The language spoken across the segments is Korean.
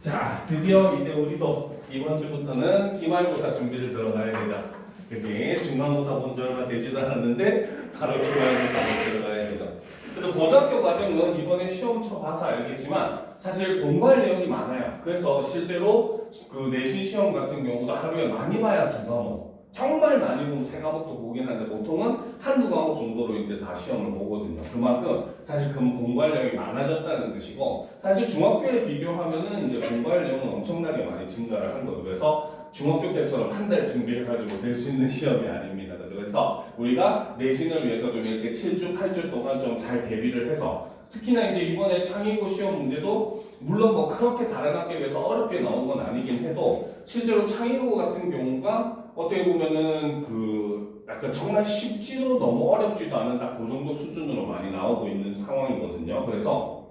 자, 드디어 이제 우리도 이번 주부터는 기말고사 준비를 들어가야 되죠. 그치? 중간고사 본 지 얼마 되지도 않았는데 바로 기말고사로 들어가야 되죠. 그래서 고등학교 과정은 이번에 시험 쳐봐서 알겠지만 사실 공부할 내용이 많아요. 그래서 실제로 그 내신 시험 같은 경우도 하루에 많이 봐야 두 과목. 정말 많이 보면 세 과목도 보긴 하는데 보통은 한두 과목 정도로 이제 다 시험을 보거든요. 그만큼 사실 그 공부할 내용이 많아졌다는 뜻이고 사실 중학교에 비교하면은 이제 공부할 내용은 엄청나게 많이 증가를 한 거죠. 그래서 중학교 때처럼 한 달 준비해가지고 될 수 있는 시험이 아닙니다. 그죠? 그래서 우리가 내신을 위해서 좀 이렇게 7주, 8주 동안 좀 잘 대비를 해서 특히나 이제 이번에 창의고 시험 문제도 물론 뭐 그렇게 다른 학교에 비해서 어렵게 나온 건 아니긴 해도 실제로 창의고 같은 경우가 어떻게 보면은 그 약간 정말 쉽지도 너무 어렵지도 않은 딱 그 정도 수준으로 많이 나오고 있는 상황이거든요. 그래서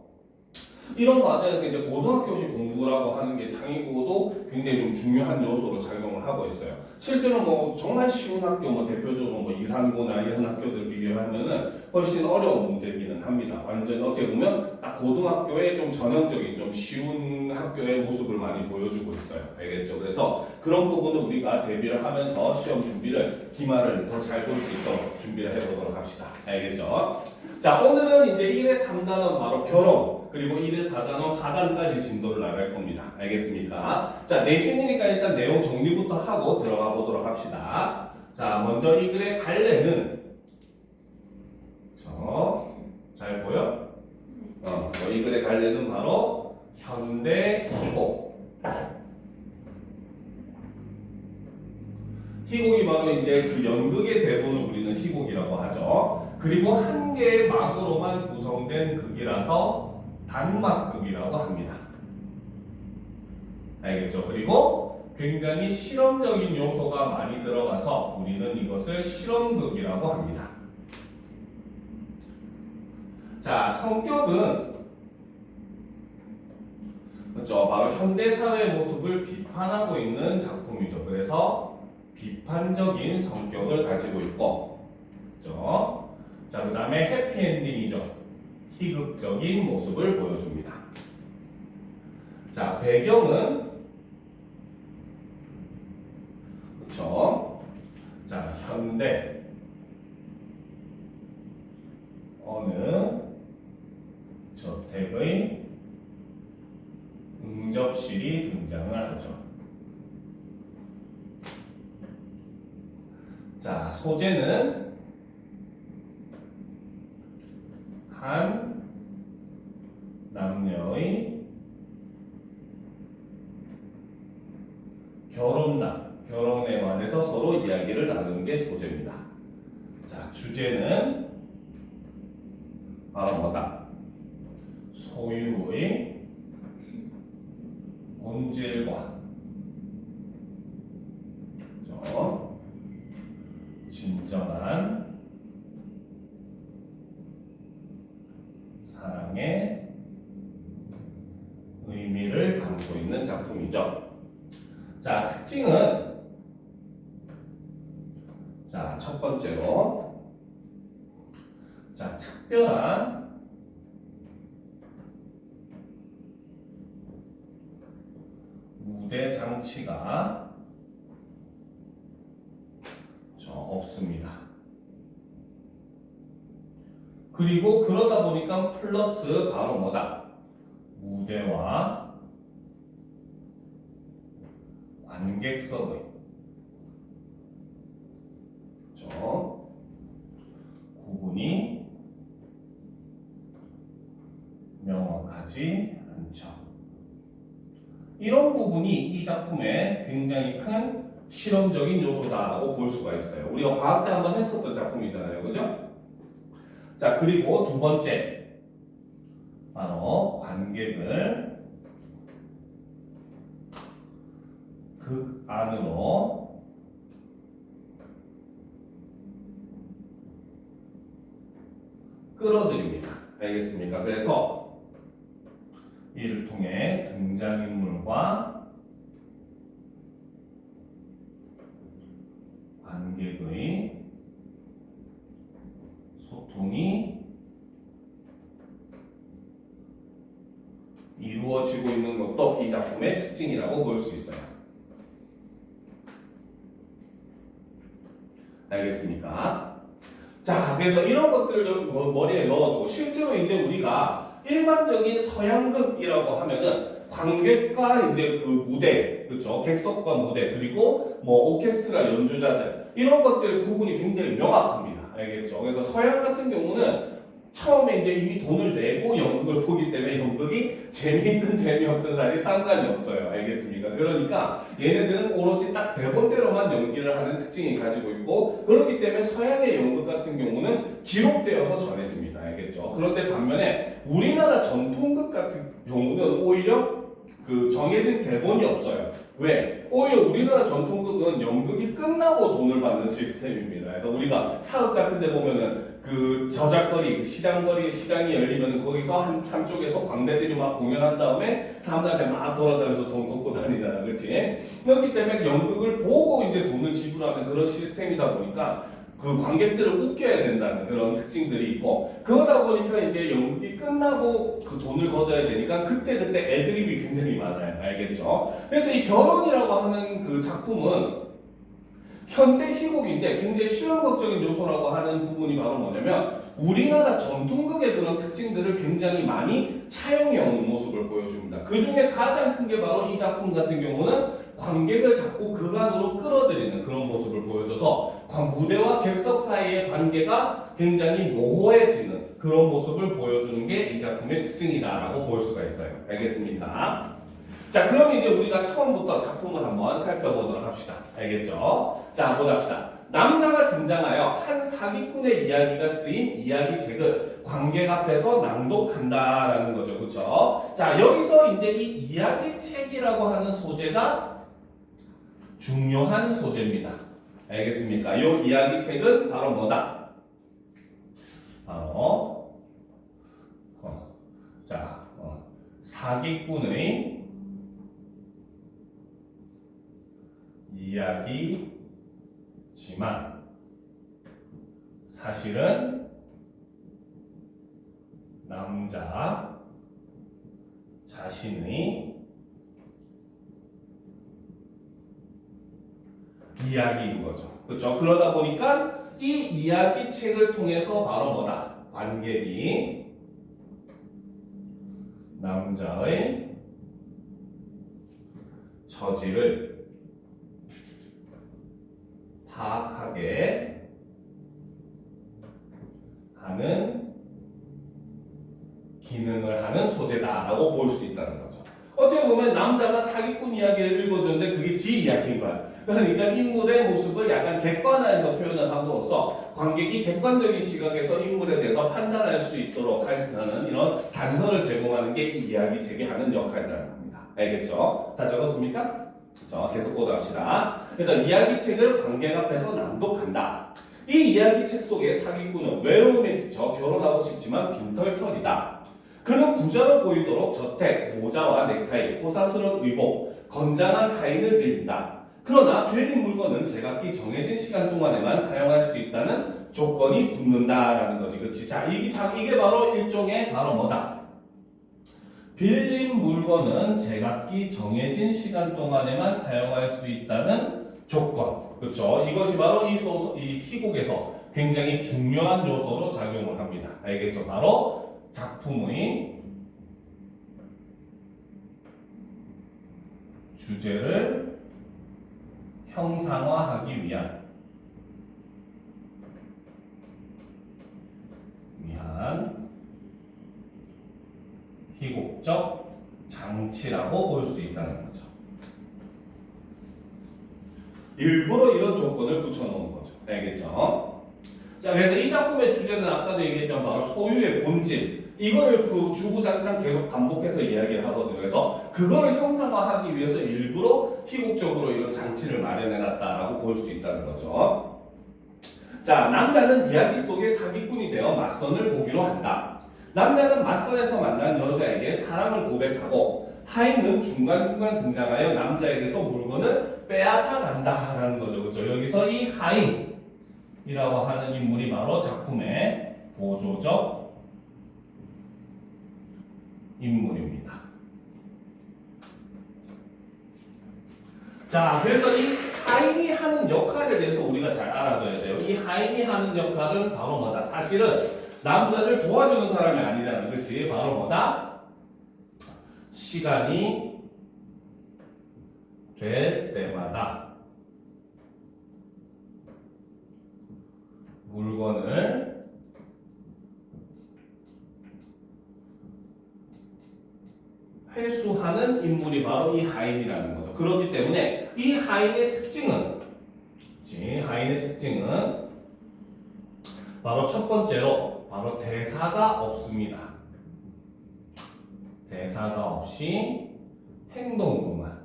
이런 과정에서 이제 고등학교식 공부라고 하는 게 창의국어도 굉장히 좀 중요한 요소로 작용을 하고 있어요. 실제로 뭐 정말 쉬운 학교, 뭐 대표적으로 뭐 이산고나 이런 학교들 비교하면은 훨씬 어려운 문제기는 합니다. 완전 어떻게 보면 딱 고등학교의 좀 전형적인 좀 쉬운 학교의 모습을 많이 보여주고 있어요. 알겠죠? 그래서 그런 부분을 우리가 대비를 하면서 시험 준비를 기말을 더 잘 볼 수 있도록 준비를 해보도록 합시다. 알겠죠? 자, 오늘은 이제 1회 3단원 바로 결혼 그리고 1회 4단원 하단까지 진도를 나갈 겁니다. 알겠습니까? 자, 내신이니까 일단 내용 정리부터 하고 들어가 보도록 합시다. 자, 먼저 이 글의 갈래는 잘 보여? 이 글의 갈래는 바로 현대 희곡. 희곡이 바로 이제 그 연극의 대본을 우리는 희곡이라고 하죠. 그리고 한 개의 막으로만 구성된 극이라서 단막극이라고 합니다. 알겠죠? 그리고 굉장히 실험적인 요소가 많이 들어가서 우리는 이것을 실험극이라고 합니다. 자, 성격은 그렇죠. 바로 현대사회 모습을 비판하고 있는 작품이죠. 그래서 비판적인 성격을 가지고 있고, 그렇죠? 자, 그 다음에 해피엔딩이죠. 희극적인 모습을 보여줍니다. 자, 배경은 그렇죠. 자, 현대 어느 저택의 응접실이 등장을 하죠. 자, 소재는 한 남녀의 결혼에 관해서 서로 이야기를 나누는 게 소재입니다. 자, 주제는 바로 뭐다? 소유의 본질과 진정한 사랑의 의미를 담고 있는 작품이죠. 자, 특징은 자, 첫 번째로 자, 특별한 무대 장치가 없습니다. 그리고 그러다 보니까 플러스 바로 뭐다? 무대와 관객석의 구분이 명확하지 않죠. 이런 부분이 이 작품의 굉장히 큰 실험적인 요소다라고 볼 수가 있어요. 우리가 과학 때 한번 했었던 작품이잖아요. 그죠? 자, 그리고 두 번째 바로 관객을 극 안으로 끌어들입니다. 알겠습니까? 그래서 이를 통해 등장인물과 관객의 소통이 이루어지고 있는 것도 이 작품의 특징이라고 볼 수 있어요. 알겠습니까? 자, 그래서 이런 것들을 머리에 넣어두고 실제로 이제 우리가 일반적인 서양극이라고 하면은 관객과 이제 그 무대, 그렇죠? 객석과 무대, 그리고 뭐 오케스트라 연주자들 이런 것들 구분이 굉장히 명확합니다. 알겠죠? 그래서 서양 같은 경우는 처음에 이제 이미 돈을 내고 연극을 보기 때문에 연극이 재미있든 재미없든 사실 상관이 없어요. 알겠습니까? 그러니까 얘네들은 오로지 딱 대본대로만 연기를 하는 특징이 가지고 있고 그렇기 때문에 서양의 연극 같은 경우는 기록되어서 전해집니다. 알겠죠? 그런데 반면에 우리나라 전통극 같은 경우는 오히려 그 정해진 대본이 없어요. 왜? 오히려 우리나라 전통극은 연극이 끝나고 돈을 받는 시스템입니다. 그래서 우리가 사극 같은 데 보면은 그 저작거리, 시장이 열리면은 거기서 한쪽에서 광대들이 막 공연한 다음에 사람들한테 막 돌아다니면서 돈 걷고 다니잖아. 그렇지? 그렇기 때문에 연극을 보고 이제 돈을 지불하는 그런 시스템이다 보니까 그 관객들을 웃겨야 된다는 그런 특징들이 있고 그러다 보니까 이제 연극이 끝나고 그 돈을 걷어야 되니까 그때그때 애드립이 굉장히 많아요. 알겠죠? 그래서 이 결혼이라고 하는 그 작품은 현대 희곡인데 굉장히 실험적인 요소라고 하는 부분이 바로 뭐냐면 우리나라 전통극의 그런 특징들을 굉장히 많이 차용해 오는 모습을 보여줍니다. 그 중에 가장 큰 게 바로 이 작품 같은 경우는 관객을 자꾸 극안으로 끌어들이는 그런 모습을 보여줘서 무대와 객석 사이의 관계가 굉장히 모호해지는 그런 모습을 보여주는 게 이 작품의 특징이다라고 볼 수가 있어요. 알겠습니까? 자, 그럼 이제 우리가 처음부터 작품을 한번 살펴보도록 합시다. 알겠죠? 자, 한번 합시다. 남자가 등장하여 한 사기꾼의 이야기가 쓰인 이야기책을 관객 앞에서 낭독한다라는 거죠. 그렇죠? 자, 여기서 이제 이 이야기책이라고 하는 소재가 중요한 소재입니다. 알겠습니까? 이 이야기책은 바로 뭐다? 바로 사기꾼의 이야기지만 사실은 남자 자신의 이야기인 거죠. 그렇죠? 그러다 보니까 이 이야기책을 통해서 바로 뭐다? 관객이 남자의 처지를 파악하게 하는 기능을 하는 소재다라고 볼 수 있다는 거죠. 어떻게 보면 남자가 사기꾼 이야기를 읽어주는데 그게 지 이야기인 거야. 그러니까 인물의 모습을 약간 객관화해서 표현을 함으로써 관객이 객관적인 시각에서 인물에 대해서 판단할 수 있도록 하는 이런 단서를 제공하는 게 이 이야기책이 하는 역할이라는 겁니다. 알겠죠? 다 적었습니까? 자, 계속 보도록 합시다. 그래서 이야기책을 관객 앞에서 낭독한다. 이 이야기책 속의 사기꾼은 외로움에 지쳐 결혼하고 싶지만 빈털털이다. 그는 부자로 보이도록 저택, 모자와 넥타이, 호사스러운 의복, 건장한 하인을 빌린다. 그러나 빌린 물건은 제각기 정해진 시간 동안에만 사용할 수 있다는 조건이 붙는다라는 거지. 그렇지? 자, 이게 바로 일종의 바로 뭐다? 빌린 물건은 제각기 정해진 시간 동안에만 사용할 수 있다는 조건. 그렇죠? 이것이 바로 이 희곡에서 굉장히 중요한 요소로 작용을 합니다. 알겠죠? 바로 작품의 주제를 형상화하기 위한 희곡적 장치라고 볼 수 있다는 거죠. 일부러 이런 조건을 붙여놓은 거죠. 알겠죠? 자, 그래서 이 작품의 주제는 아까도 얘기했지만 바로 소유의 본질. 이거를 그 주구장창 계속 반복해서 이야기를 하거든요. 그래서 그거를 형상화하기 위해서 일부러 희곡적으로 이런 장치를 마련해놨다라고 볼 수 있다는 거죠. 자, 남자는 이야기 속의 사기꾼이 되어 맞선을 보기로 한다. 남자는 맞선에서 만난 여자에게 사랑을 고백하고 하인은 중간중간 등장하여 남자에게서 물건을 빼앗아 간다라는 거죠. 그렇죠? 여기서 이 하인이라고 하는 인물이 바로 작품의 보조적 인물입니다. 자, 그래서 이 하인이 하는 역할에 대해서 우리가 잘 알아둬야 돼요. 이 하인이 하는 역할은 바로 뭐다? 사실은 남자를 도와주는 사람이 아니잖아. 그렇지? 바로 뭐다? 시간이 될 때마다 물건을 회수하는 인물이 바로 이 하인이라는 거죠. 그렇기 때문에 이 하인의 특징은 바로 첫 번째로 바로 대사가 없습니다. 대사가 없이 행동으로만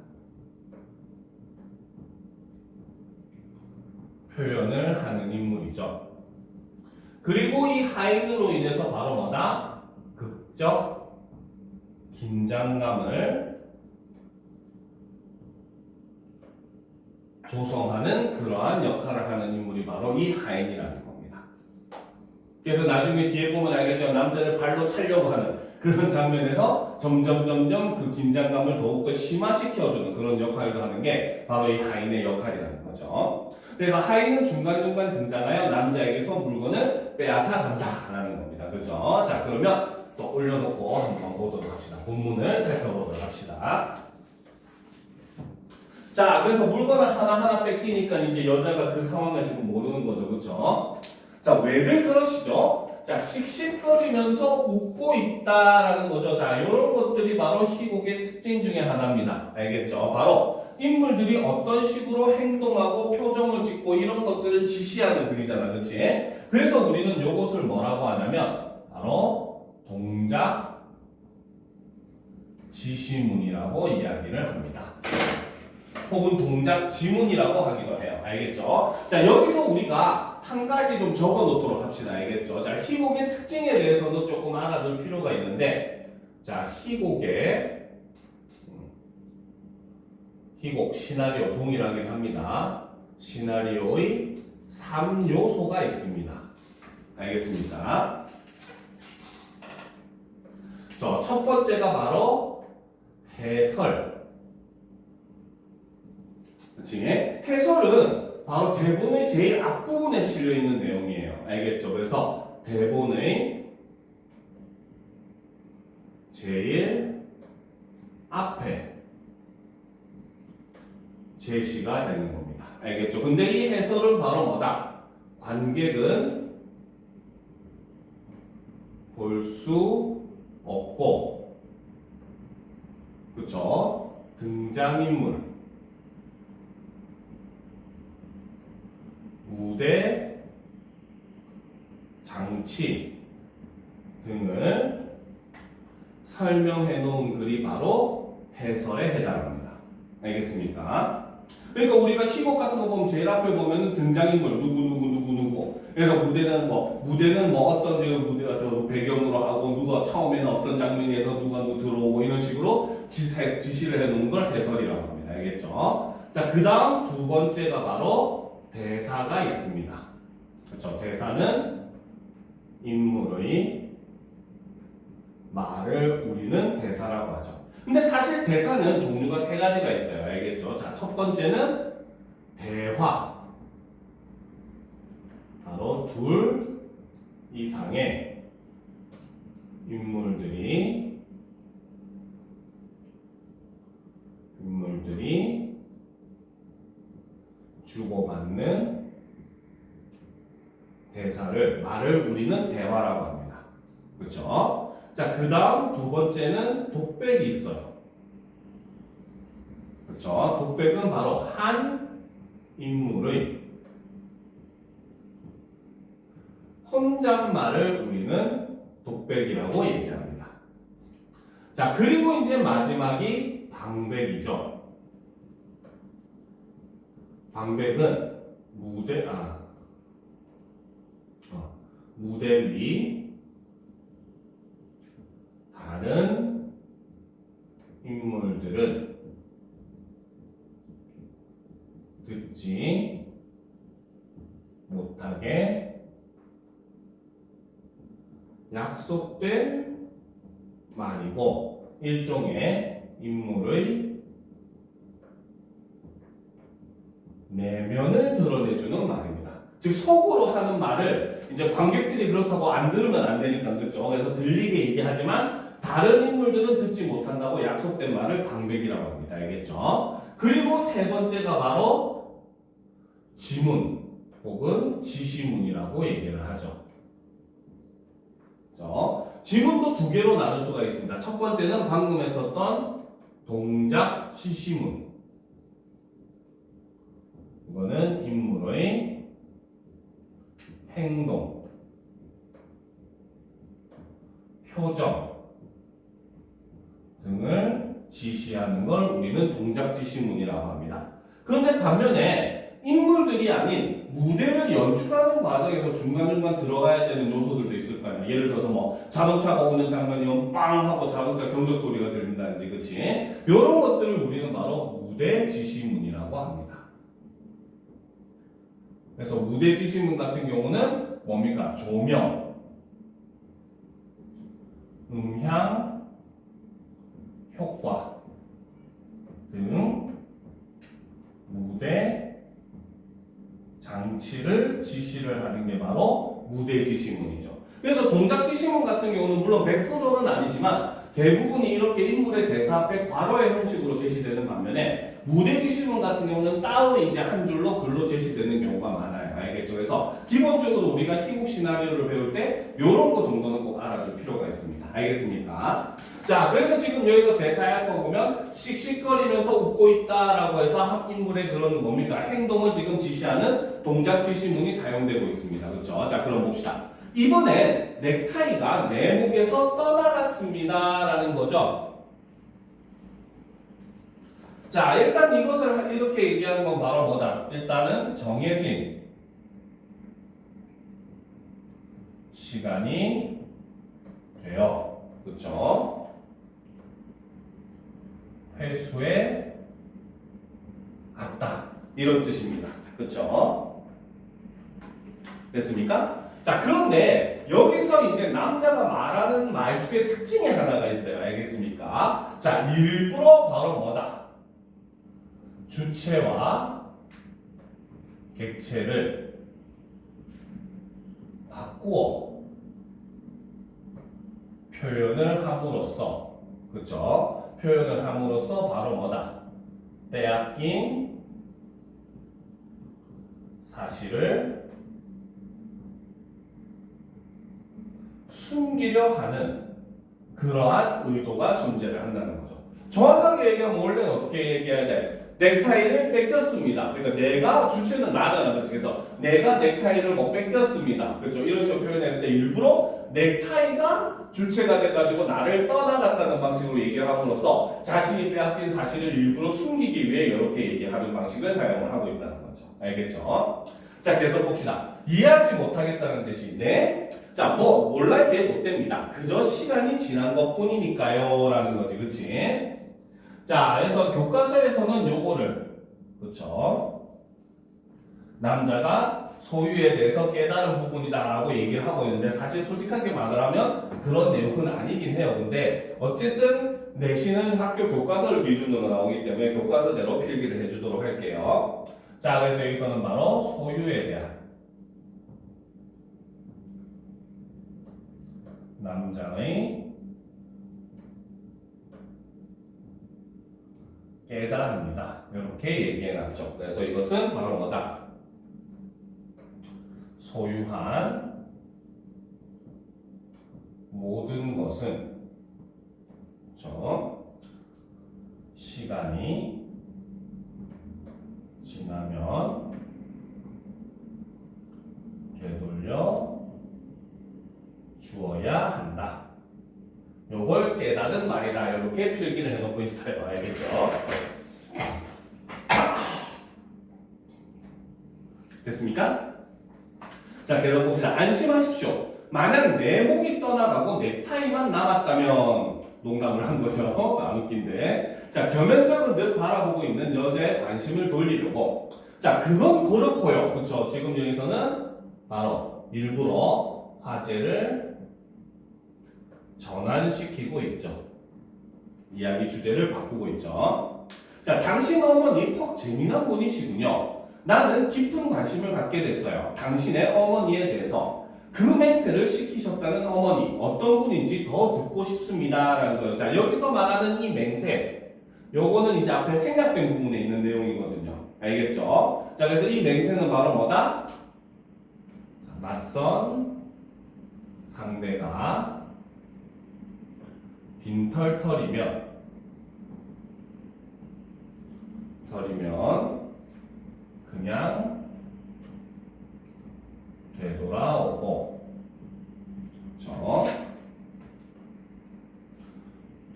표현을 하는 인물이죠. 그리고 이 하인으로 인해서 바로 뭐다? 극적 긴장감을 조성하는 그러한 역할을 하는 인물이 바로 이 하인이라는 겁니다. 그래서 나중에 뒤에 보면 알겠지만 남자를 발로 차려고 하는 그런 장면에서 점점 그 긴장감을 더욱더 심화시켜주는 그런 역할을 하는 게 바로 이 하인의 역할이라는 거죠. 그래서 하인은 중간중간 등장하여 남자에게서 물건을 빼앗아 간다라는 겁니다. 그죠? 자, 그러면 또 올려놓고 한번 보도록 합시다. 본문을 살펴보도록 합시다. 자, 그래서 물건을 하나하나 뺏기니까 이제 여자가 그 상황을 지금 모르는 거죠. 그렇죠? 자, 왜들 그러시죠? 자, 씩씩거리면서 웃고 있다라는 거죠. 자, 이런 것들이 바로 희곡의 특징 중에 하나입니다. 알겠죠? 바로 인물들이 어떤 식으로 행동하고 표정을 짓고 이런 것들을 지시하는 글이잖아. 그렇지? 그래서 우리는 이것을 뭐라고 하냐면 바로 동작 지시문이라고 이야기를 합니다. 혹은 동작 지문이라고 하기도 해요. 알겠죠? 자, 여기서 우리가 한 가지 좀 적어 놓도록 합시다. 알겠죠? 자, 희곡의 특징에 대해서도 조금 알아둘 필요가 있는데, 자, 희곡, 시나리오 동일하긴 합니다. 시나리오의 3요소가 있습니다. 알겠습니까? 자, 첫 번째가 바로 해설. 그치? 해설은 바로 대본의 제일 앞부분에 실려있는 내용이에요. 알겠죠? 그래서 대본의 제일 앞에 제시가 되는 겁니다. 알겠죠? 근데 이 해설은 바로 뭐다? 관객은 볼 수 없고, 그쵸? 등장인물, 무대, 장치 등을 설명해 놓은 글이 바로 해설에 해당합니다. 알겠습니까? 그러니까 우리가 희곡 같은 거 보면 제일 앞에 보면 등장인물 누구 그래서 무대는 어떤 무대가 저 배경으로 하고 누가 처음에는 어떤 장면에서 누가 들어오고 이런 식으로 지시를 해놓는 걸 해설이라고 합니다. 알겠죠? 자, 그 다음 두 번째가 바로 대사가 있습니다. 그렇죠? 대사는 인물의 말을 우리는 대사라고 하죠. 근데 사실 대사는 종류가 세 가지가 있어요. 알겠죠? 자, 첫 번째는 대화. 바로 둘 이상의 인물들이 주고받는 말을 우리는 대화라고 합니다. 그렇죠? 자, 그 다음 두 번째는 독백이 있어요. 그렇죠? 독백은 바로 한 인물의 혼잣말을 우리는 독백이라고 얘기합니다. 자, 그리고 이제 마지막이 방백이죠. 방백은 무대 위 다른 인물들은 듣지 못하게 약속된 말이고 일종의 인물의 내면을 드러내주는 말입니다. 즉 속으로 하는 말을 이제 관객들이 그렇다고 안 들으면 안 되니까 그렇죠. 그래서 들리게 얘기하지만 다른 인물들은 듣지 못한다고 약속된 말을 방백이라고 합니다. 알겠죠? 그리고 세 번째가 바로 지문 혹은 지시문이라고 얘기를 하죠. 지문도 두 개로 나눌 수가 있습니다. 첫 번째는 방금 했었던 동작 지시문. 이거는 인물의 행동, 표정 등을 지시하는 걸 우리는 동작 지시문이라고 합니다. 그런데 반면에 인물들이 아닌 무대를 연출하는 과정에서 중간중간 들어가야 되는 요소들도 있을 거 아니에요. 예를 들어서 뭐 자동차가 오는 장면이면 빵 하고 자동차 경적 소리가 들린다든지, 그치? 이런 것들을 우리는 바로 무대 지시문이라고 합니다. 그래서 무대 지시문 같은 경우는 뭡니까? 조명, 음향, 효과 등 무대 장치를 지시를 하는 게 바로 무대 지시문이죠. 그래서 동작 지시문 같은 경우는 물론 100%는 아니지만 대부분이 이렇게 인물의 대사 앞에 괄호의 형식으로 제시되는 반면에 무대 지시문 같은 경우는 따로 이제 한 줄로 글로 제시되는 경우가 많아요. 알겠죠? 그래서 기본적으로 우리가 희곡 시나리오를 배울 때 이런 거 정도는 꼭 알아둘 필요가 있습니다. 알겠습니까? 자, 그래서 지금 여기서 대사의 거 보면 씩씩거리면서 웃고 있다라고 해서 한 인물의 그런 뭡니까? 행동을 지금 지시하는 동작 지시문이 사용되고 있습니다. 그렇죠? 자, 그럼 봅시다. 이번에 넥타이가 내 목에서 떠나갔습니다 라는 거죠. 자, 일단 이것을 이렇게 얘기하는 건 바로 뭐다? 일단은 정해진 시간이 돼요. 그렇죠? 회수에 갔다. 이런 뜻입니다. 그렇죠? 됐습니까? 자, 그런데 여기서 이제 남자가 말하는 말투의 특징이 하나가 있어요. 알겠습니까? 자, 일부러 바로 뭐다? 주체와 객체를 바꾸어 표현을 함으로써, 그쵸? 표현을 함으로써 바로 뭐다? 빼앗긴 사실을 숨기려 하는 그러한 의도가 존재를 한다는 거죠. 정확하게 얘기하면 원래는 어떻게 얘기해야 돼? 넥타이를 뺏겼습니다. 그러니까 내가 주체는 나잖아. 그렇지? 그래서 내가 넥타이를 뭐 뺏겼습니다. 그렇죠? 이런 식으로 표현했는데 일부러 넥타이가 주체가 돼가지고 나를 떠나갔다는 방식으로 얘기를 함으로써 자신이 빼앗긴 사실을 일부러 숨기기 위해 이렇게 얘기하는 방식을 사용을 하고 있다는 거죠. 알겠죠? 자, 계속 봅시다. 이해하지 못하겠다는 뜻이 네? 자, 뭐 몰랄 게 못 됩니다. 그저 시간이 지난 것뿐이니까요 라는 거지. 그치? 자, 그래서 교과서에서는 요거를, 그쵸? 남자가 소유에 대해서 깨달은 부분이다라고 얘기를 하고 있는데 사실 솔직하게 말을 하면 그런 내용은 아니긴 해요. 근데 어쨌든 내신은 학교 교과서를 기준으로 나오기 때문에 교과서대로 필기를 해주도록 할게요. 자, 그래서 여기서는 바로 소유에 대한 남자의 깨달음이다. 이렇게 얘기해놨죠. 그래서 이것은 바로 뭐다? 소유한 모든 것은 그렇죠? 시간이 지나면 되돌려 주어야 한다. 요걸 깨달은 말이다. 이렇게 필기를 해놓고 있어요. 알겠죠? 됐습니까? 자, 계속 봅시다. 안심하십시오. 만약 내 목이 떠나가고 넥타이만 남았다면 농담을 한 거죠. 안 웃긴데. 자, 겸연쩍은 듯 바라보고 있는 여자의 관심을 돌리려고. 자, 그건 그렇고요. 그렇죠? 지금 여기서는 바로 일부러 화제를 전환시키고 있죠. 이야기 주제를 바꾸고 있죠. 자, 당신 어머니 퍽 재미난 분이시군요. 나는 깊은 관심을 갖게 됐어요. 당신의 어머니에 대해서. 그 맹세를 시키셨다는 어머니 어떤 분인지 더 듣고 싶습니다 라는 거예요. 자, 여기서 말하는 이 맹세, 요거는 이제 앞에 생략된 부분에 있는 내용이거든요. 알겠죠? 자, 그래서 이 맹세는 바로 뭐다? 자, 낯선 상대가 빈털털이면 그냥 되돌아오고, 그렇죠?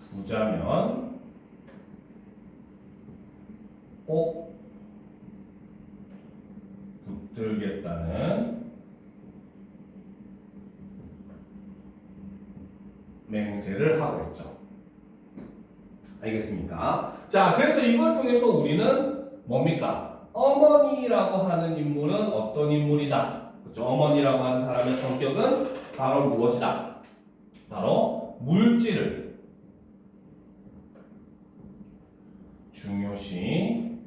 부자면 꼭 붙들겠다는 맹세를 하고 있죠. 알겠습니까? 자, 그래서 이걸 통해서 우리는 뭡니까? 어머니라고 하는 인물은 어떤 인물이다? 그렇죠? 어머니라고 하는 사람의 성격은 바로 무엇이다? 바로 물질을 중요시하는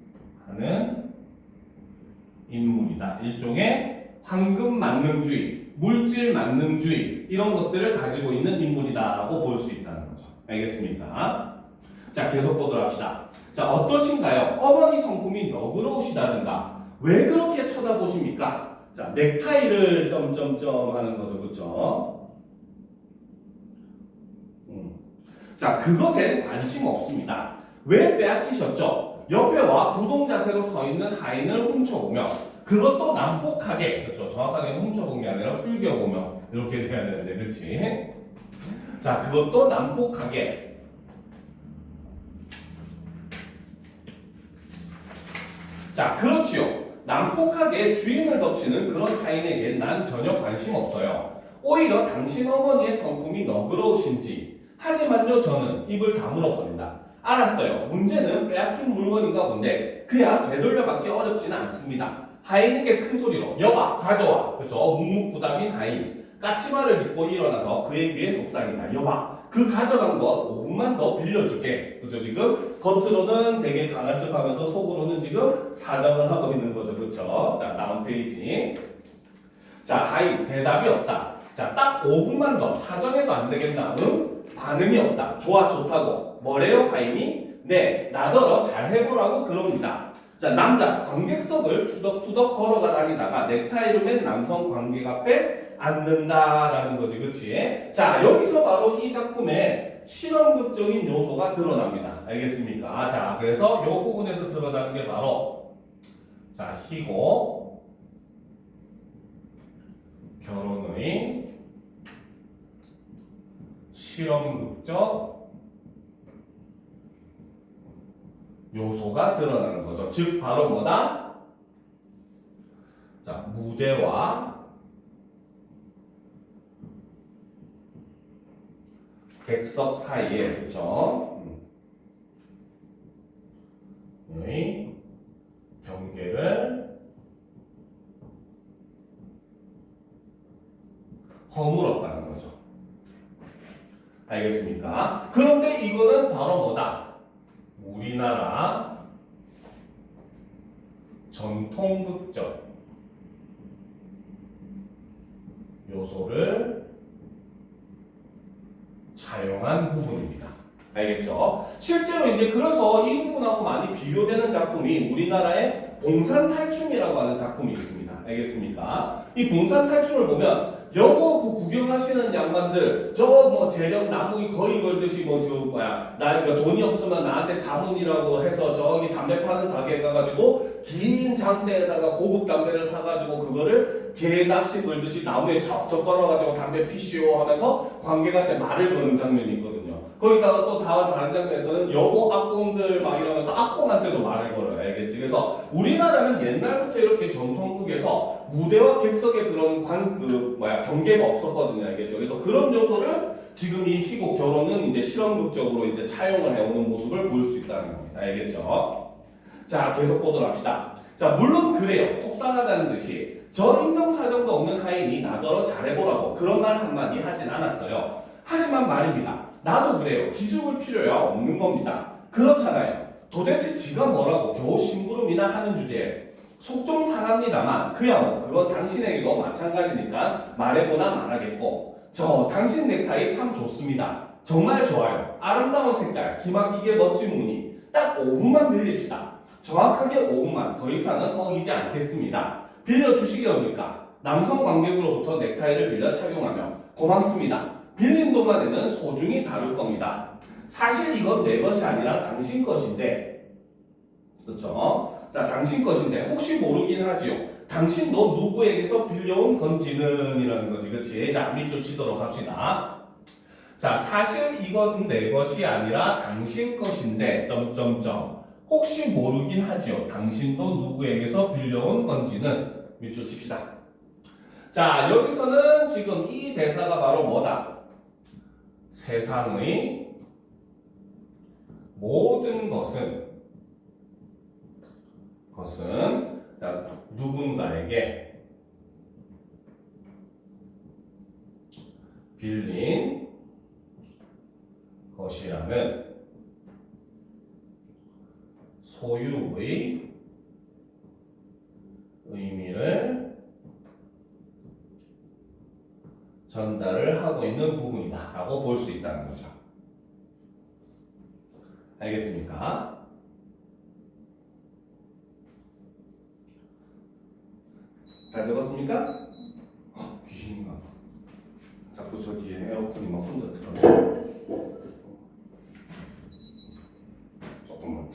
인물이다. 일종의 황금 만능주의, 물질 만능주의 이런 것들을 가지고 있는 인물이다라고 볼 수 있다는 거죠. 알겠습니까? 자, 계속 보도록 합시다. 자, 어떠신가요? 어머니 성품이 너그러우시다든가. 왜 그렇게 쳐다보십니까? 자, 넥타이를 점점점 하는 거죠. 그렇죠? 자, 그것엔 관심 없습니다. 왜 빼앗기셨죠? 옆에 와 부동 자세로 서 있는 하인을 훔쳐보며, 그것도 난폭하게, 그렇죠? 정확하게 훔쳐본 게 아니라 흘겨보며 이렇게 돼야 되는데, 그렇지? 자, 그것도 난폭하게. 자, 그렇지요. 난폭하게 주인을 덮치는 그런 하인에게 난 전혀 관심 없어요. 오히려 당신 어머니의 성품이 너그러우신지. 하지만요, 저는 입을 다물어 버린다. 알았어요. 문제는 빼앗긴 물건인가 본데 그야 되돌려받기 어렵지는 않습니다. 하인에게 큰 소리로 여봐, 가져와. 그렇죠? 묵묵부답인 하인. 까치발을 딛고 일어나서 그의 귀에 속삭인다. 여봐, 그 가져간 것 5분만 더 빌려줄게. 그죠? 지금 겉으로는 되게 강한 척 하면서 속으로는 지금 사정을 하고 있는 거죠. 그렇죠? 자, 다음 페이지. 자, 하인 대답이 없다. 자, 딱 5분만 더 사정해도 안 되겠나? 응? 반응이 없다. 좋아, 좋다고. 뭐래요, 하인이? 네, 나더러 잘 해보라고 그럽니다. 자, 남자 관객석을 투덕투덕 걸어가 다니다가 넥타이를 맨 남성 관객 앞에 앉는다라는 거지, 그치? 자, 여기서 바로 이 작품의 실험극적인 요소가 드러납니다. 알겠습니까? 자, 그래서 이 부분에서 드러나는 게 바로, 자, 희고 결혼의 실험극적 요소가 드러나는 거죠. 즉, 바로 뭐다? 자, 무대와 객석 사이에, 그렇죠? 의 경계를 허물었다는 거죠. 알겠습니까? 그런데 이거는 바로 뭐다? 우리나라 전통극적 요소를 차용한 부분입니다. 알겠죠? 실제로 이제 그래서 이 부분하고 많이 비교되는 작품이 우리나라의 봉산탈춤이라고 하는 작품이 있습니다. 알겠습니까? 이 봉산탈춤을 보면 여고 그 구경하시는 양반들 저거 뭐 재력 나무에 거의 걸듯이 뭐 저 뭐야 나 이거 돈이 없으면 나한테 자문이라고 해서 저기 담배 파는 가게에 가가지고 긴 장대에다가 고급 담배를 사가지고 그거를 개 낚시 걸듯이 나무에 척척 걸어가지고 담배 피시오 하면서 관객한테 말을 거는 장면이 있거든요. 거기다가 또 다른 장면에서는 여고 악공들 막 이러면서 악공한테도 말을 걸어요. 알겠지? 그래서 우리나라는 옛날부터 이렇게 전통극에서 무대와 객석의 그런 경계가 없었거든요. 알겠죠? 그래서 그런 요소를 지금 이 희곡 결혼은 이제 실험극적으로 이제 차용을 해오는 모습을 볼 수 있다는 겁니다. 알겠죠? 자, 계속 보도록 합시다. 자, 물론 그래요. 속상하다는 듯이 저 인정사정도 없는 하인이 나더러 잘해보라고 그런 말 한마디 하진 않았어요. 하지만 말입니다. 나도 그래요. 기죽을 필요야 없는 겁니다. 그렇잖아요. 도대체 지가 뭐라고 겨우 심부름이나 하는 주제에 속 좀 상합니다만 그야 뭐 그건 당신에게도 마찬가지니까 말해보나 말하겠고 저 당신 넥타이 참 좋습니다. 정말 좋아요. 아름다운 색깔, 기막히게 멋진 무늬. 딱 5분만 빌립시다. 정확하게 5분만, 더 이상은 어기지 않겠습니다. 빌려주시겠습니까? 남성 관객으로부터 넥타이를 빌려 착용하며 고맙습니다. 빌린 동안에는 소중히 다룰 겁니다. 사실 이건 내 것이 아니라 당신 것인데, 그렇죠? 자, 당신 것인데 혹시 모르긴 하지요. 당신도 누구에게서 빌려온 건지는 이라는 거지, 그렇지? 자, 밑줄 치도록 합시다. 자, 사실 이건 내 것이 아니라 당신 것인데, 점점점. 혹시 모르긴 하지요. 당신도 누구에게서 빌려온 건지는 밑줄 칩시다. 자, 여기서는 지금 이 대사가 바로 뭐다? 세상의 모든 것은 자, 누군가에게 빌린 것이라는 소유의 의미를 전달을 하고 있는 부분이다 라고 볼 수 있다는 거죠. 알겠습니까? 잘 적었습니까? 귀신인가? 자꾸 저 뒤에 에어컨이 막 혼자 틀어요. 조금만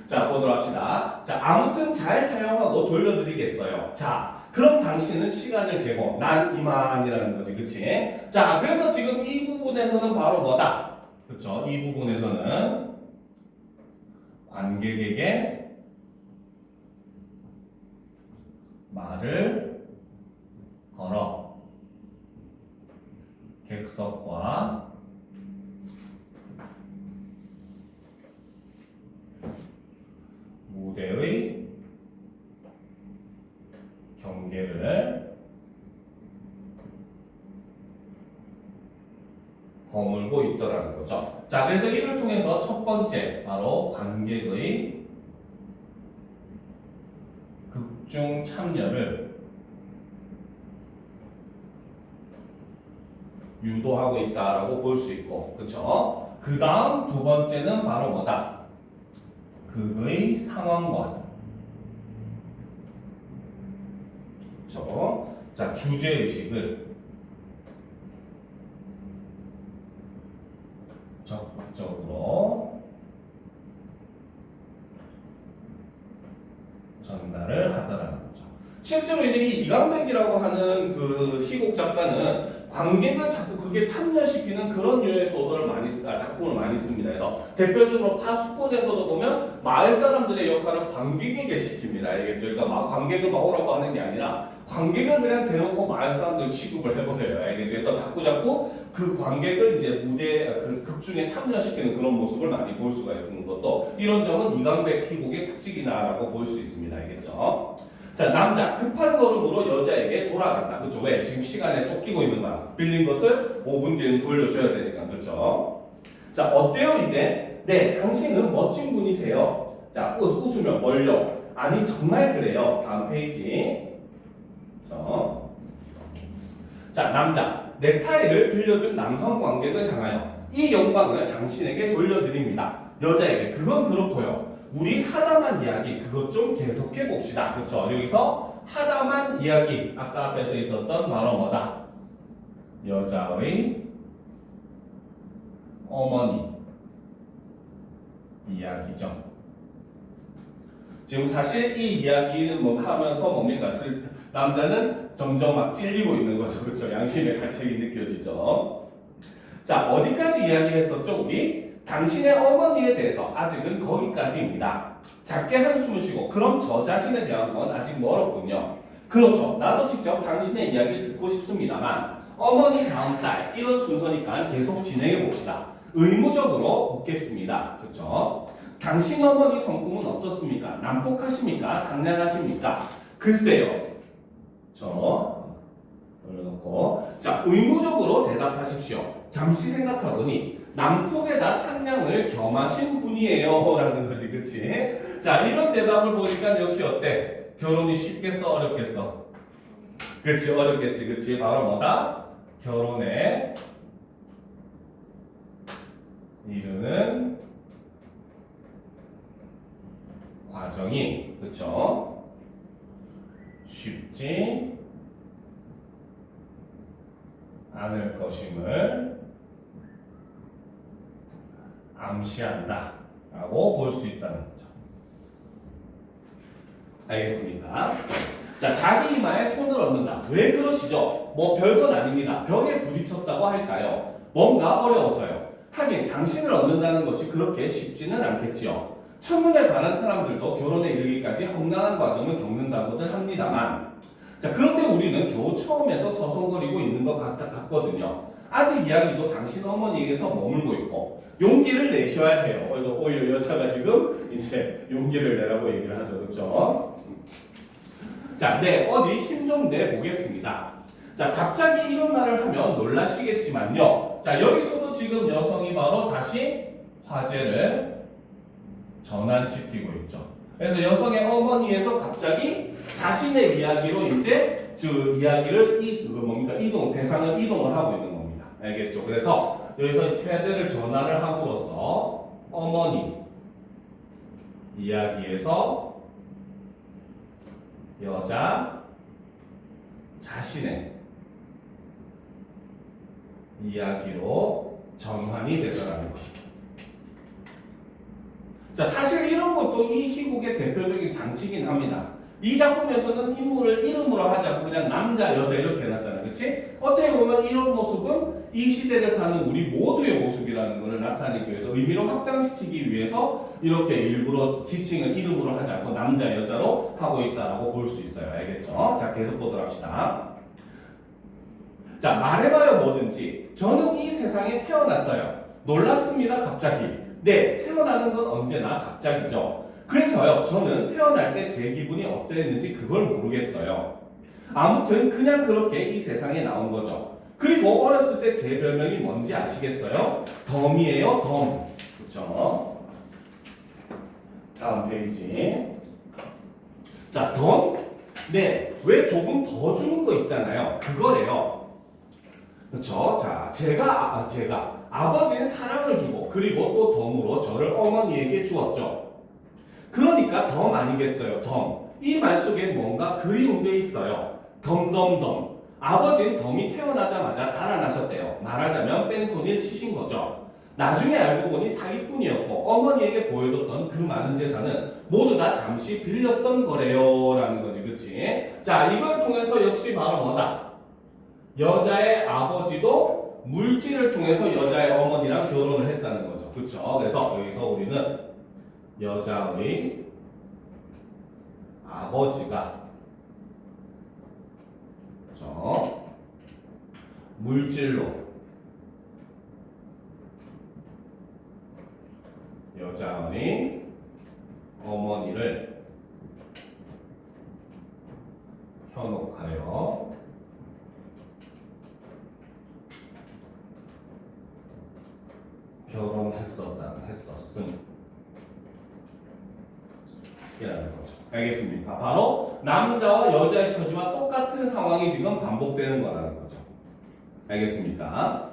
자, 보도록 합시다. 자, 아무튼 잘 사용하고 돌려드리겠어요. 자, 그럼 당신은 시간을 재고 난 이만이라는 거지, 그치? 자, 그래서 지금 이 부분에서는 바로 뭐다? 그쵸? 이 부분에서는 관객에게 말을 걸어 객석과 무대의 경계를 허물고 있더라는 거죠. 자, 그래서 이를 통해서 첫 번째 바로 관객의 극중 참여를 유도하고 있다라고 볼 수 있고, 그렇죠? 그 다음 두 번째는 바로 뭐다? 극의 상황과, 그렇죠? 자, 주제 의식을 적극적으로 전달을 하더라는 거죠. 실제로 이제 이 이강백이라고 하는 그 희곡 작가는 관객을 자꾸 그게 참여시키는 그런 류의 소설을 작품을 많이 씁니다. 그래서 대표적으로 파수꾼에서도 보면 마을 사람들의 역할을 관객에게 시킵니다. 알겠죠? 그러니까 막 관객을 막 오라고 하는 게 아니라 관객을 그냥 대놓고 마을 사람들 취급을 해버려요. 알겠죠? 그래서 자꾸 그 관객을 이제 그 극중에 참여시키는 그런 모습을 많이 볼 수가 있는 것도 이런 점은 이강백 희곡의 특징이다라고 볼 수 있습니다. 알겠죠? 자, 남자 급한 걸음으로 여자에게 돌아간다. 그렇죠? 왜? 지금 시간에 쫓기고 있는 거야. 빌린 것을 5분 뒤에는 돌려줘야 되니까. 그렇죠? 자, 어때요 이제? 네, 당신은 멋진 분이세요. 자, 웃으면 뭘요? 아니 정말 그래요. 다음 페이지. 자, 남자 넥타이를 빌려준 남성 관객을 향하여 이 영광을 당신에게 돌려드립니다. 여자에게 그건 그렇고요. 우리 하다만 이야기 그것 좀 계속해 봅시다. 그렇죠? 여기서 하다만 이야기 아까 앞에서 있었던 바로 뭐다? 여자의 어머니 이야기죠. 지금 사실 이 이야기는 뭐 하면서 뭡니까? 남자는 점점 막 찔리고 있는 거죠. 그렇죠? 양심의 가책이 느껴지죠. 자, 어디까지 이야기를 했었죠? 우리 당신의 어머니에 대해서 아직은 거기까지입니다. 작게 한숨을 쉬고 그럼 저 자신에 대한 건 아직 멀었군요. 그렇죠. 나도 직접 당신의 이야기를 듣고 싶습니다만 어머니 다음 딸 이런 순서니까 계속 진행해 봅시다. 의무적으로 묻겠습니다. 그렇죠? 당신 어머니 성품은 어떻습니까? 난폭하십니까? 상냥하십니까? 글쎄요. 올려놓고 자, 의무적으로 대답하십시오. 잠시 생각하더니 남폭에다 상냥을 겸하신 분이에요 라는 거지. 그치? 자, 이런 대답을 보니까 역시 어때? 결혼이 쉽겠어 어렵겠어? 그치, 어렵겠지. 그치? 바로 뭐다? 결혼에 이르는 과정이, 그쵸? 쉽지 않을 것임을 암시한다 라고 볼 수 있다는 거죠. 알겠습니까? 자, 자기 이마에 손을 얹는다. 왜 그러시죠? 뭐 별건 아닙니다. 벽에 부딪혔다고 할까요? 뭔가 어려워서요. 하긴 당신을 얻는다는 것이 그렇게 쉽지는 않겠지요. 첫눈에 반한 사람들도 결혼에 이르기까지 험난한 과정을 겪는다고들 합니다만, 자, 그런데 우리는 겨우 처음에서 서성거리고 있는 것 같거든요. 아직 이야기도 당신 어머니에게서 머물고 있고 용기를 내셔야 해요. 그래서 오히려 여자가 지금 이제 용기를 내라고 얘기를 하죠. 그렇죠? 자, 네, 어디 힘 좀 내보겠습니다. 자, 갑자기 이런 말을 하면 놀라시겠지만요. 자, 여기서도 지금 여성이 바로 다시 화제를 전환시키고 있죠. 그래서 여성의 어머니에서 갑자기 자신의 이야기로 이제 이야기를 대상을 이동을 하고 있는 겁니다. 알겠죠? 그래서 여기서 화제를 전환을 함으로써 어머니 이야기에서 여자 자신의 이야기로 전환이 되더라는 것입니다. 자, 사실 이런 것도 이 희곡의 대표적인 장치이긴 합니다. 이 작품에서는 인물을 이름으로 하지 않고 그냥 남자, 여자 이렇게 해놨잖아요. 그치? 어떻게 보면 이런 모습은 이 시대를 사는 우리 모두의 모습이라는 것을 나타내기 위해서 의미를 확장시키기 위해서 이렇게 일부러 지칭을 이름으로 하지 않고 남자, 여자로 하고 있다고 볼 수 있어요. 알겠죠? 자, 계속 보도록 합시다. 자, 말해봐요 뭐든지. 저는 이 세상에 태어났어요. 놀랍습니다 갑자기. 네, 태어나는 건 언제나 갑자기죠. 그래서요, 저는 태어날 때 제 기분이 어땠는지 그걸 모르겠어요. 아무튼 그냥 그렇게 이 세상에 나온 거죠. 그리고 어렸을 때 제 별명이 뭔지 아시겠어요? 덤이에요, 덤. 그렇죠? 다음 페이지. 자, 덤? 네, 왜 조금 더 주는 거 있잖아요. 그거래요. 그렇죠? 자, 제가 아버지는 사랑을 주고 그리고 또 덤으로 저를 어머니에게 주었죠. 그러니까 덤 아니겠어요? 덤. 이 말 속에 뭔가 그리운 게 있어요. 덤덤덤. 아버지는 덤이 태어나자마자 달아나셨대요. 말하자면 뺑소니를 치신 거죠. 나중에 알고 보니 사기꾼이었고 어머니에게 보여줬던 그 많은 재산은 모두 다 잠시 빌렸던 거래요 라는 거지. 그치? 자, 이걸 통해서 역시 바로 뭐다? 여자의 아버지도 물질을 통해서 여자의 어머니랑 결혼을 했다는 거죠. 그쵸? 그래서 여기서 우리는 여자의 아버지가 그쵸? 물질로 여자의 어머니를 현혹하여 했었음 이라는 거죠. 알겠습니까? 바로 남자와 여자의 처지와 똑같은 상황이 지금 반복되는 거라는 거죠. 알겠습니까?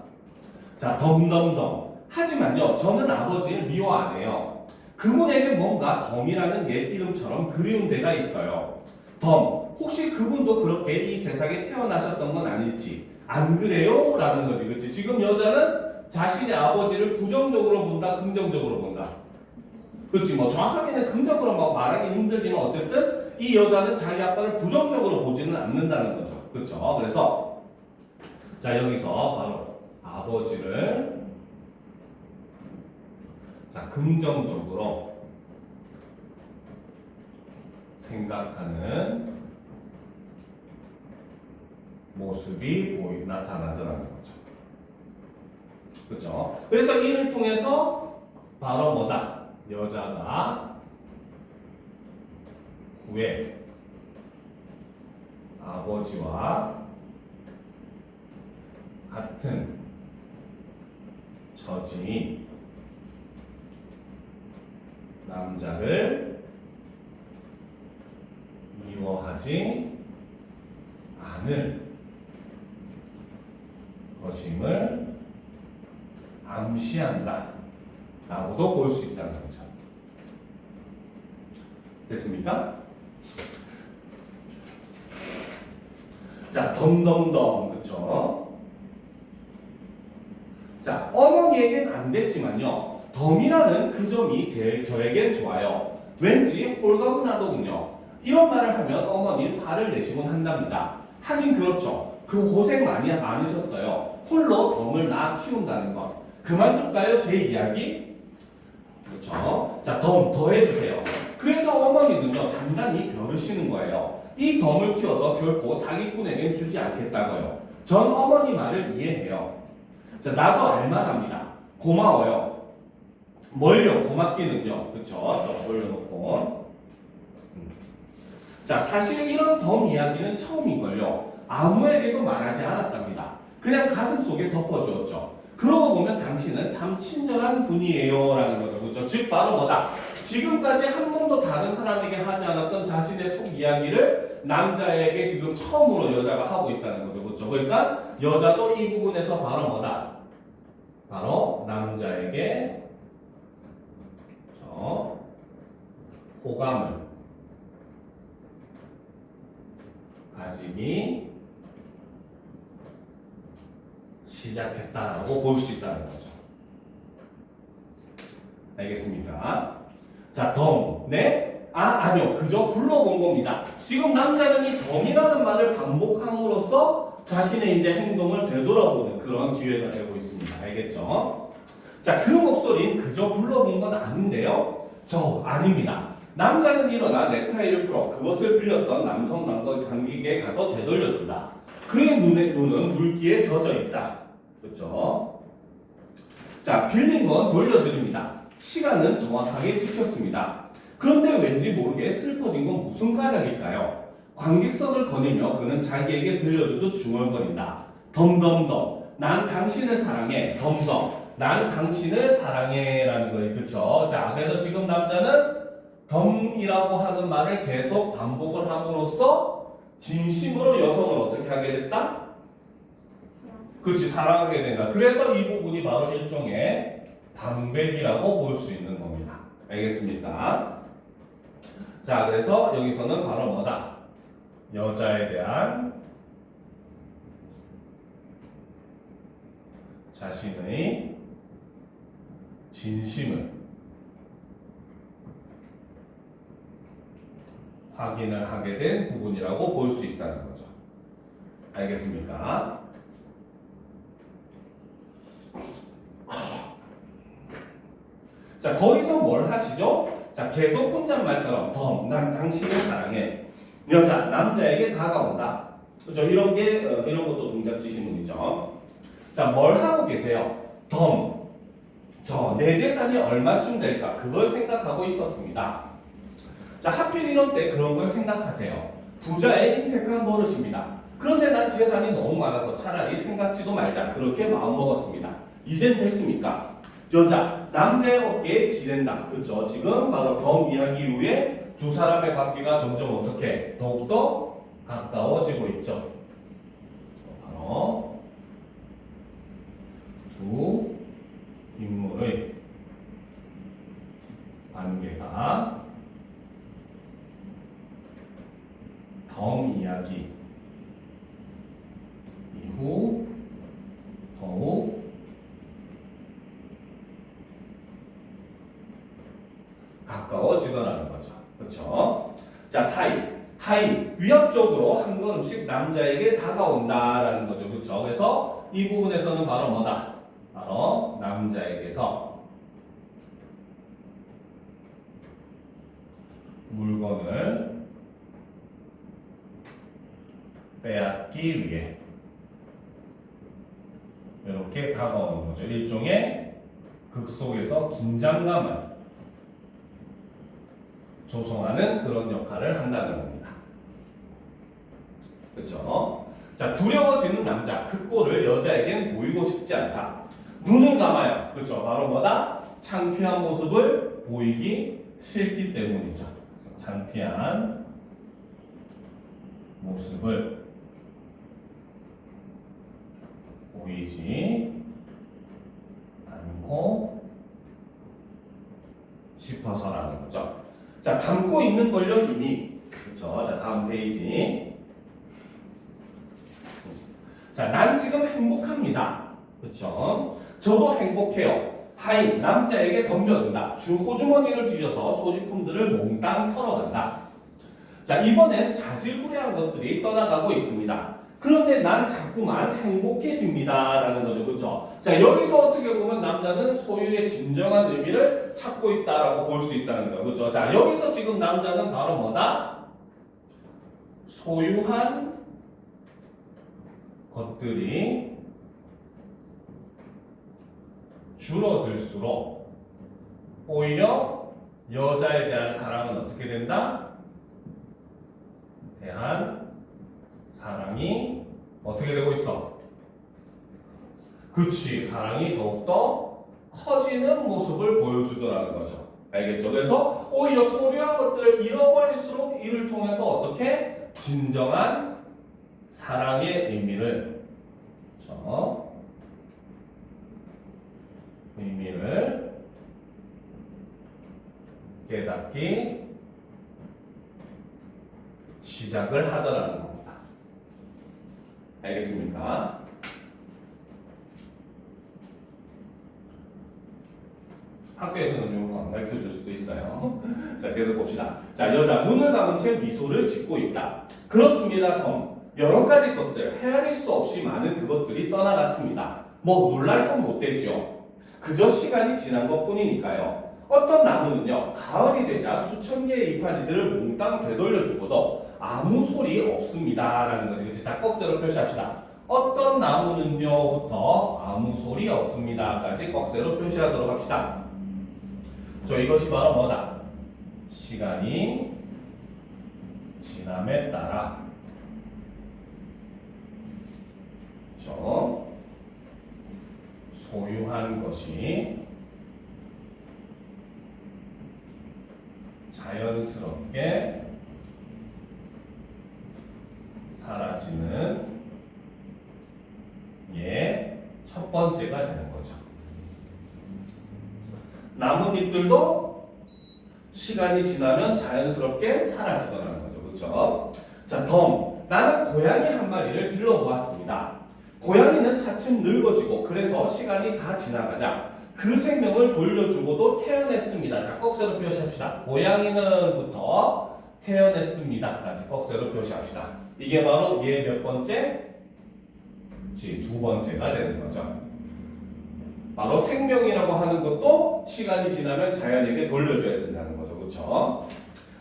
자, 덤덤덤. 하지만요, 저는 아버지를 미워 안 해요. 그분에게 뭔가 덤이라는 옛 이름처럼 그리운 데가 있어요. 덤. 혹시 그분도 그렇게 이 세상에 태어나셨던 건 아닐지. 안 그래요? 라는 거지. 그치? 지금 여자는 자신의 아버지를 부정적으로 본다, 긍정적으로 본다. 그렇지, 뭐 정확하게는 긍정으로 막 말하기 힘들지만 어쨌든 이 여자는 자기 아빠를 부정적으로 보지는 않는다는 거죠. 그렇죠? 그래서 자, 여기서 바로 아버지를 자, 긍정적으로 생각하는 모습이 나타나더라는 거죠. 그렇죠? 그래서 이를 통해서 바로 뭐다? 여자가 후에 아버지와 같은 저지인 남자를 미워하지 않을 것임을 암시한다 라고도 볼 수 있다는 거죠. 됐습니까? 자, 덤덤덤, 그쵸? 자, 어머니에겐 안 됐지만요, 덤이라는 그 점이 저에겐 좋아요. 왠지 홀가분하더군요. 이런 말을 하면 어머니는 화를 내시곤 한답니다. 하긴 그렇죠. 그 고생 많으셨어요. 홀로 덤을 낳아 키운다는 것. 그만둘까요? 제 이야기? 그렇죠. 자, 덤 더해주세요. 그래서 어머니는요, 단단히 벼르시는 거예요. 이 덤을 키워서 결코 사기꾼에겐 주지 않겠다고요. 전 어머니 말을 이해해요. 자, 나도 알만합니다. 고마워요. 뭘요? 고맙기는요. 그쵸? 좀 올려놓고. 자, 사실 이런 덤 이야기는 처음인걸요. 아무에게도 말하지 않았답니다. 그냥 가슴 속에 덮어주었죠. 그러고 보면 당신은 참 친절한 분이에요 라는 거죠. 그렇죠? 즉 바로 뭐다? 지금까지 한 번도 다른 사람에게 하지 않았던 자신의 속 이야기를 남자에게 지금 처음으로 여자가 하고 있다는 거죠. 그렇죠? 그러니까 여자도 이 부분에서 바로 뭐다? 바로 남자에게 호감을 가지기 시작했다라고 볼 수 있다는 거죠. 알겠습니까? 자, 덤, 네? 아니요. 그저 불러본 겁니다. 지금 남자는 이 덤이라는 말을 반복함으로써 자신의 이제 행동을 되돌아보는 그런 기회가 되고 있습니다. 알겠죠? 자, 그 목소리는 그저 불러본 건 아닌데요. 아닙니다. 남자는 일어나 넥타이를 풀어 그것을 빌렸던 남성 관객에게 가서 되돌려준다. 그의 눈은 물기에 젖어 있다. 그렇죠? 자, 빌린 건 돌려드립니다. 시간은 정확하게 지켰습니다. 그런데 왠지 모르게 슬퍼진 건 무슨 까닭일까요? 관객석을 거닐며 그는 자기에게 들려주듯 중얼거린다. 덤덤덤, 난 당신을 사랑해. 덤덤, 난 당신을 사랑해. 라는 거예요. 그렇죠? 자, 그래서 지금 남자는 덤이라고 하는 말을 계속 반복을 함으로써 진심으로 여성을 어떻게 하게 됐다? 그렇지, 사랑하게 된다. 그래서 이 부분이 바로 일종의 방백이라고 볼 수 있는 겁니다. 알겠습니까? 자, 그래서 여기서는 바로 뭐다? 여자에 대한 자신의 진심을 확인을 하게 된 부분이라고 볼 수 있다는 거죠. 알겠습니까? 자, 거기서 뭘 하시죠? 자, 계속 혼잣말처럼 난 당신을 사랑해. 여자, 남자에게 다가온다. 그렇죠? 이런 것도 동작 지시문이죠. 자, 뭘 하고 계세요? 내 재산이 얼마쯤 될까? 그걸 생각하고 있었습니다. 자, 하필 이런 때 그런 걸 생각하세요. 부자의 인색한 버릇입니다. 그런데 난 재산이 너무 많아서 차라리 생각지도 말자. 그렇게 마음먹었습니다. 이젠 됐습니까? 여자, 남자의 어깨에 기댄다. 그렇죠? 지금 바로 덤 이야기 이후에 두 사람의 관계가 점점 어떻게 더욱더 가까워지고 있죠. 바로 두 인물의 관계가 덤 이야기 이후 더욱 가까워지더라는 거죠. 그렇죠? 자, 하인, 위협적으로 한 걸음씩 남자에게 다가온다라는 거죠. 그렇죠? 그래서 이 부분에서는 바로 뭐다? 바로 남자에게서 물건을 빼앗기 위해 이렇게 다가오는 거죠. 일종의 극 속에서 긴장감을 조성하는 그런 역할을 한다는 겁니다. 그렇죠? 자, 두려워지는 남자, 그 꼴을 여자에겐 보이고 싶지 않다. 눈을 감아요. 그렇죠? 바로 뭐다? 창피한 모습을 보이기 싫기 때문이죠. 창피한 모습을 보이지 않고 싶어서라는 거죠. 자, 감고 있는 걸요, 이미. 그렇죠? 자, 다음 페이지. 자, 난 지금 행복합니다. 그렇죠? 저도 행복해요. 하인, 남자에게 덤벼든다. 호주머니를 뒤져서 소지품들을 몽땅 털어간다. 자, 이번엔 자질구레한 것들이 떠나가고 있습니다. 그런데 난 자꾸만 행복해집니다. 라는 거죠. 그렇죠? 자, 여기서 어떻게 보면 남자는 소유의 진정한 의미를 찾고 있다라고 볼 수 있다는 거예요. 그렇죠? 자, 여기서 지금 남자는 바로 뭐다? 소유한 것들이 줄어들수록 오히려 여자에 대한 사랑은 어떻게 된다? 대한 사랑이 어떻게 되고 있어? 그치, 사랑이 더욱더 커지는 모습을 보여주더라는 거죠. 알겠죠? 그래서 오히려 소유한 것들을 잃어버릴수록 이를 통해서 어떻게? 진정한 사랑의 의미를 깨닫기 시작을 하더라는 겁니다. 알겠습니까? 학교에서는 이런 거 안 가르쳐 줄 수도 있어요. 자, 계속 봅시다. 자, 여자 눈을 감은 채 미소를 짓고 있다. 그렇습니다, 덤. 여러 가지 것들, 헤아릴 수 없이 많은 그것들이 떠나갔습니다. 뭐 놀랄 건 못 되지요. 그저 시간이 지난 것 뿐이니까요. 어떤 나무는요, 가을이 되자 수천 개의 이파리들을 몽땅 되돌려 주고도 아무 소리 없습니다. 라는 거죠. 그치? 자, 꺽쇠로 표시합시다. 어떤 나무는요부터 아무 소리 없습니다까지 꺽쇠로 표시하도록 합시다. 이것이 바로 뭐다? 시간이 지남에 따라 소유한 것이 자연스럽게 사라지는 게 첫 번째가 되는 거죠. 나뭇잎들도 시간이 지나면 자연스럽게 사라지더라는 거죠. 그렇죠? 자, 나는 고양이 한 마리를 길러보았습니다. 고양이는 차츰 늙어지고 그래서 시간이 다 지나가자 그 생명을 돌려주고도 태어났습니다. 자, 꺽쇠로 표시합시다. 고양이는부터 태어났습니다까지 꺽쇠로 표시합시다. 이게 바로 얘 몇 번째? 두 번째가 되는 거죠. 바로 생명이라고 하는 것도 시간이 지나면 자연에게 돌려줘야 된다는 거죠. 그렇죠?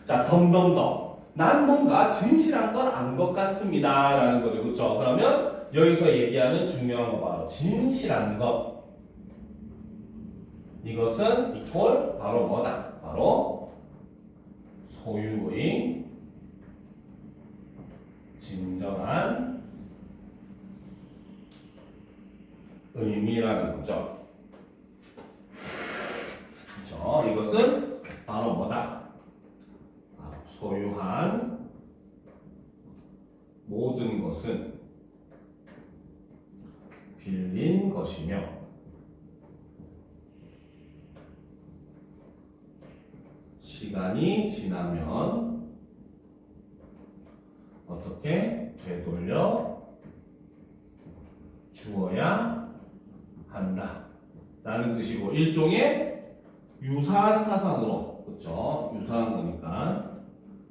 자, 덤덤덤. 난 뭔가 진실한 걸 안 것 같습니다. 라는 거죠. 그렇죠? 그러면 여기서 얘기하는 중요한 거 바로 진실한 것. 이것은 이퀄 바로 뭐다? 바로 소유의 진정한 의미라는 거죠. 그렇죠? 이것은 바로 뭐다? 소유한 모든 것은 빌린 것이며 시간이 지나면 어떻게 되돌려 주어야 한다 라는 뜻이고 일종의 유사한 사상으로 그렇죠? 유사한 거니까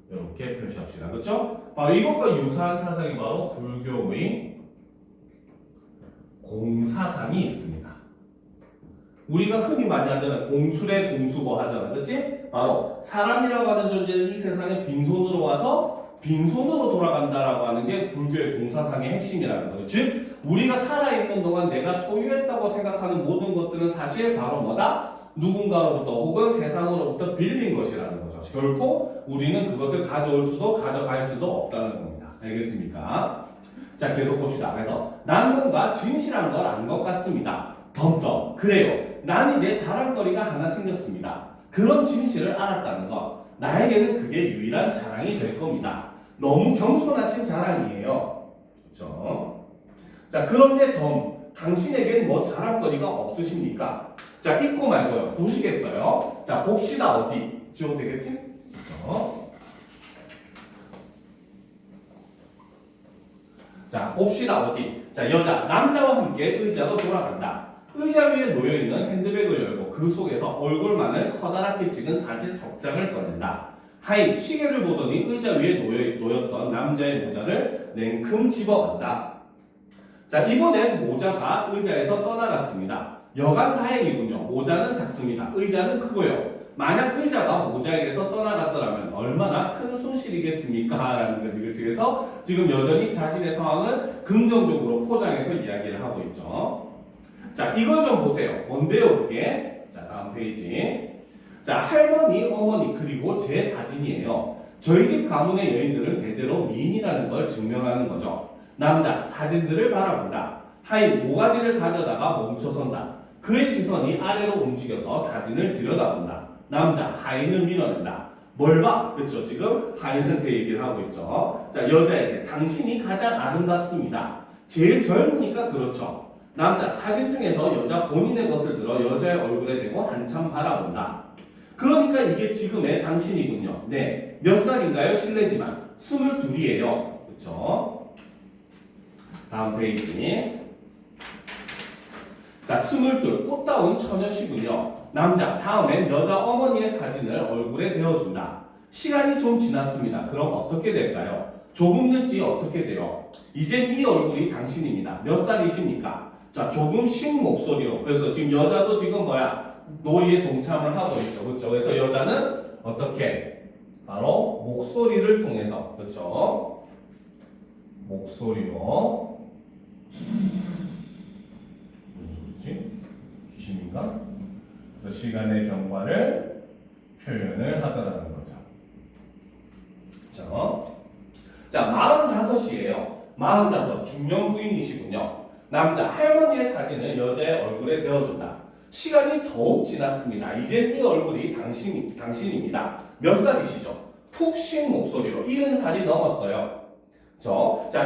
이렇게 표시합시다. 그렇죠? 바로 이것과 유사한 사상이 바로 불교의 공사상이 있습니다. 우리가 흔히 많이 하잖아요. 공술의 공수고 하잖아요. 그렇지? 바로 사람이라고 하는 존재는 이 세상에 빈손으로 와서 빈손으로 돌아간다라고 하는 게 불교의 공사상의 핵심이라는 거죠. 즉 우리가 살아있는 동안 내가 소유했다고 생각하는 모든 것들은 사실 바로 뭐다? 누군가로부터 혹은 세상으로부터 빌린 것이라는 거죠. 결코 우리는 그것을 가져올 수도 가져갈 수도 없다는 겁니다. 알겠습니까? 자, 계속 봅시다. 그래서 난 뭔가 진실한 걸 안 것 같습니다. 덤덤. 그래요. 난 이제 자랑거리가 하나 생겼습니다. 그런 진실을 알았다는 것. 나에게는 그게 유일한 자랑이 될 겁니다. 너무 겸손하신 자랑이에요. 그렇죠? 자, 그런데 당신에겐 뭐 자랑거리가 없으십니까? 자, 읽고 말고요. 보시겠어요? 자, 봅시다. 어디? 주어 되겠지? 그렇죠? 자, 봅시다. 어디? 자, 여자, 남자와 함께 의자로 돌아간다. 의자 위에 놓여있는 핸드백을 열고 그 속에서 얼굴만을 커다랗게 찍은 사진 석 장을 꺼낸다. 하인, 시계를 보더니 의자 위에 놓였던 남자의 모자를 냉큼 집어간다. 자, 이번엔 모자가 의자에서 떠나갔습니다. 여간 다행이군요. 모자는 작습니다. 의자는 크고요. 만약 의자가 모자에게서 떠나갔더라면 얼마나 큰 손실이겠습니까? 라는 거지. 그치? 그래서 지금 여전히 자신의 상황을 긍정적으로 포장해서 이야기를 하고 있죠. 자, 이걸 좀 보세요. 뭔데요, 그게? 자, 다음 페이지. 자, 할머니, 어머니, 그리고 제 사진이에요. 저희 집 가문의 여인들은 대대로 미인이라는 걸 증명하는 거죠. 남자, 사진들을 바라본다. 하인, 모가지를 가져다가 멈춰선다. 그의 시선이 아래로 움직여서 사진을 들여다본다. 남자, 하인을 밀어낸다. 뭘 봐? 그렇죠. 지금 하인한테 얘기를 하고 있죠. 자, 여자에게 당신이 가장 아름답습니다. 제일 젊으니까 그렇죠. 남자, 사진 중에서 여자 본인의 것을 들어 여자의 얼굴에 대고 한참 바라본다. 그러니까 이게 지금의 당신이군요. 네, 몇 살인가요? 실례지만 22이에요. 그렇죠? 다음 페이지. 자, 22, 꽃다운 처녀시군요. 남자, 다음엔 여자 어머니의 사진을 얼굴에 대어준다. 시간이 좀 지났습니다. 그럼 어떻게 될까요? 조금 늦지 어떻게 돼요? 이젠 이 얼굴이 당신입니다. 몇 살이십니까? 자, 조금 쉰 목소리로. 그래서 지금 여자도 지금 놀이에 동참을 하고 있죠. 그렇죠? 그래서 여자는 어떻게? 바로 목소리를 통해서. 그렇죠? 목소리로. 무슨 소리지? 귀신인가? 그래서 시간의 경과를 표현을 하더라는 거죠. 그렇죠? 자, 45이에요. 45, 중년 부인이시군요. 남자, 할머니의 사진을 여자의 얼굴에 대어준다. 시간이 더욱 지났습니다. 이젠 이 얼굴이 당신입니다. 몇 살이시죠? 푹 쉰 목소리로 70살이 넘었어요. 자,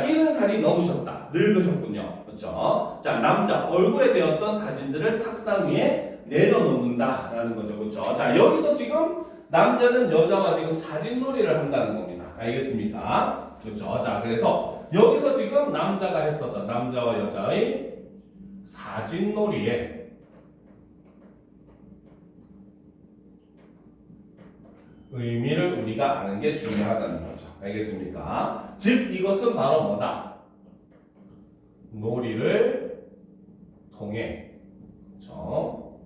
70살이 넘으셨다. 늙으셨군요. 그렇죠? 자, 남자, 얼굴에 대었던 사진들을 탁상 위에 내려놓는다. 라는 거죠. 그렇죠? 자, 여기서 지금 남자는 여자와 지금 사진놀이를 한다는 겁니다. 알겠습니까? 그렇죠? 자, 그래서 여기서 지금 남자가 했었던 남자와 여자의 사진놀이에 의미를 우리가 아는 게 중요하다는 거죠. 알겠습니까? 즉, 이것은 바로 뭐다? 놀이를 통해, 그렇죠?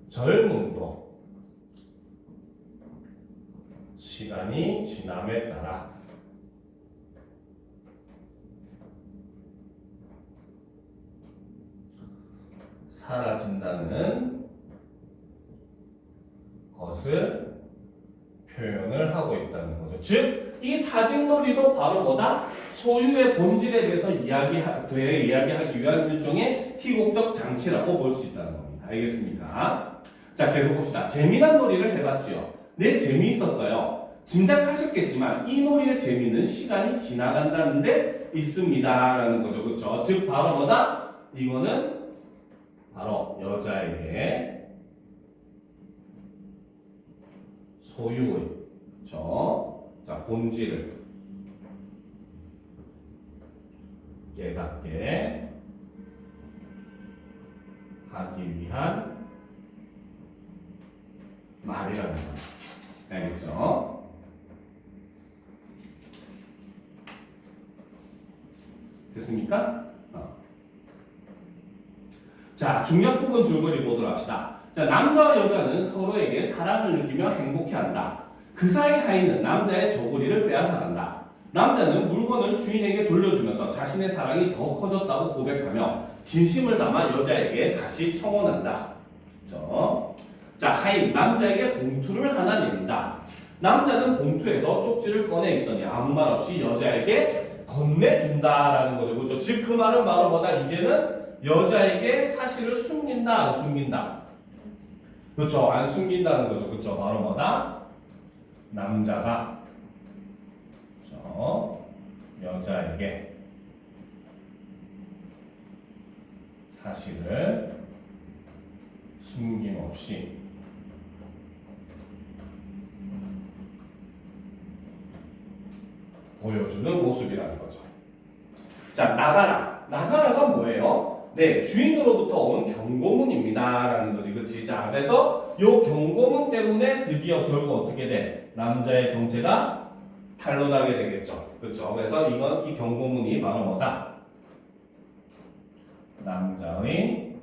젊음도 시간이 지남에 따라 사라진다는 것을 표현을 하고 있다는 거죠. 즉, 이 사진놀이도 바로 뭐다? 소유의 본질에 대해서 이야기하기 위한 일종의 희곡적 장치라고 볼 수 있다는 겁니다. 알겠습니까? 자, 계속 봅시다. 재미난 놀이를 해봤지요. 네, 재미있었어요. 짐작하셨겠지만 이 놀이의 재미는 시간이 지나간다는 데 있습니다. 라는 거죠. 그렇죠? 즉, 바로 뭐다? 이거는 바로 여자에게 소유의, 그렇죠? 자, 본질을 깨닫게 하기 위한 말이라는 거죠. 알겠죠? 됐습니까? 자, 중요한 부분 줄거리 보도록 합시다. 자, 남자와 여자는 서로에게 사랑을 느끼며 행복해한다. 그 사이 하인은 남자의 저고리를 빼앗아간다. 남자는 물건을 주인에게 돌려주면서 자신의 사랑이 더 커졌다고 고백하며 진심을 담아 여자에게 다시 청혼한다. 그렇죠? 자, 하인, 남자에게 봉투를 하나 냅니다. 남자는 봉투에서 쪽지를 꺼내 읽더니 아무 말 없이 여자에게 건네준다라는 거죠. 그렇죠? 즉, 그 말은 바로 뭐다? 이제는 여자에게 사실을 숨긴다, 안 숨긴다? 그렇죠. 안 숨긴다는 거죠. 그렇죠. 바로 뭐다? 남자가 여자에게 사실을 숨김없이 보여주는 모습이라는 거죠. 자, 나가라. 나가라가 뭐예요? 네, 주인으로부터 온 경고문입니다. 라는 거지. 그치? 자, 그래서 요 경고문 때문에 드디어 결국 어떻게 돼? 남자의 정체가 탄로나게 되겠죠. 그렇죠? 그래서 이 경고문이 바로 뭐다? 남자의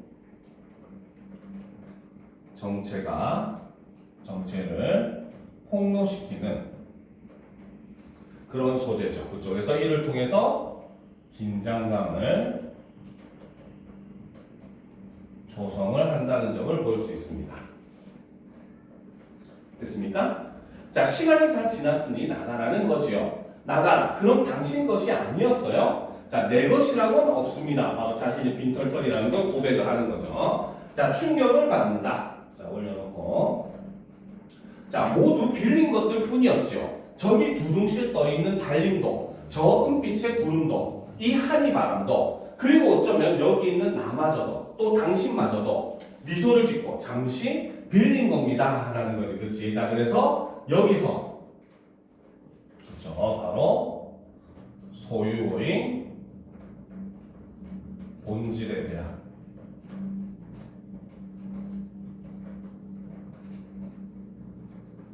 정체를 폭로시키는 그런 소재죠. 그렇죠? 그래서 이를 통해서 긴장감을 조성을 한다는 점을 볼 수 있습니다. 됐습니까? 자, 시간이 다 지났으니 나가라는 거지요. 나가라. 그럼 당신 것이 아니었어요? 자, 내 것이라고는 없습니다. 바로 자신이 빈털털이라는 걸 고백을 하는 거죠. 자, 충격을 받는다. 자, 올려놓고. 자, 모두 빌린 것들 뿐이었죠. 저기 두둥실 떠있는 달림도, 저 은빛의 구름도, 이 한이 바람도, 그리고 어쩌면 여기 있는 나마저도, 또 당신마저도 미소를 짓고 잠시 빌린 겁니다. 라는 거지. 그치? 자, 그래서 여기서, 그렇죠. 바로 소유의 본질에 대한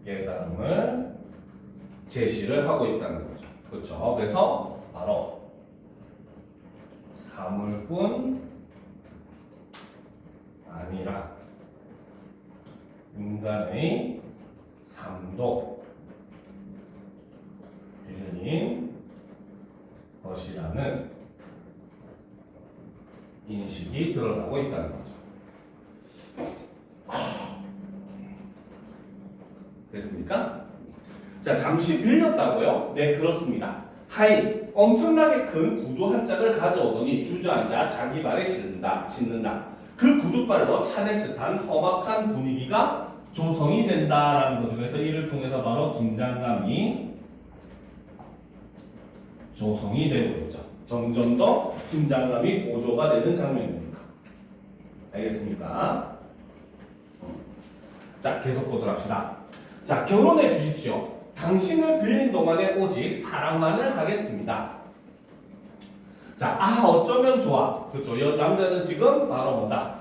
깨달음을 제시를 하고 있다는 거죠. 그렇죠. 그래서 바로 사물뿐 아니라 인간의 삶도 빌린 것이라는 인식이 드러나고 있다는 거죠. 됐습니까? 자, 잠시 빌렸다고요? 네, 그렇습니다. 하이, 엄청나게 큰 구두 한 짝을 가져오더니 주저앉아 자기 발에 싣는다. 그 구두발로 차낼 듯한 험악한 분위기가 조성이 된다라는 거죠. 그래서 이를 통해서 바로 긴장감이 조성이 되고 있죠. 점점 더 긴장감이 고조가 되는 장면입니다. 알겠습니까? 자, 계속 보도록 합시다. 자, 결혼해 주십시오. 당신을 빌린 동안에 오직 사랑만을 하겠습니다. 자, 어쩌면 좋아. 그렇죠. 남자는 지금 바로 뭐다?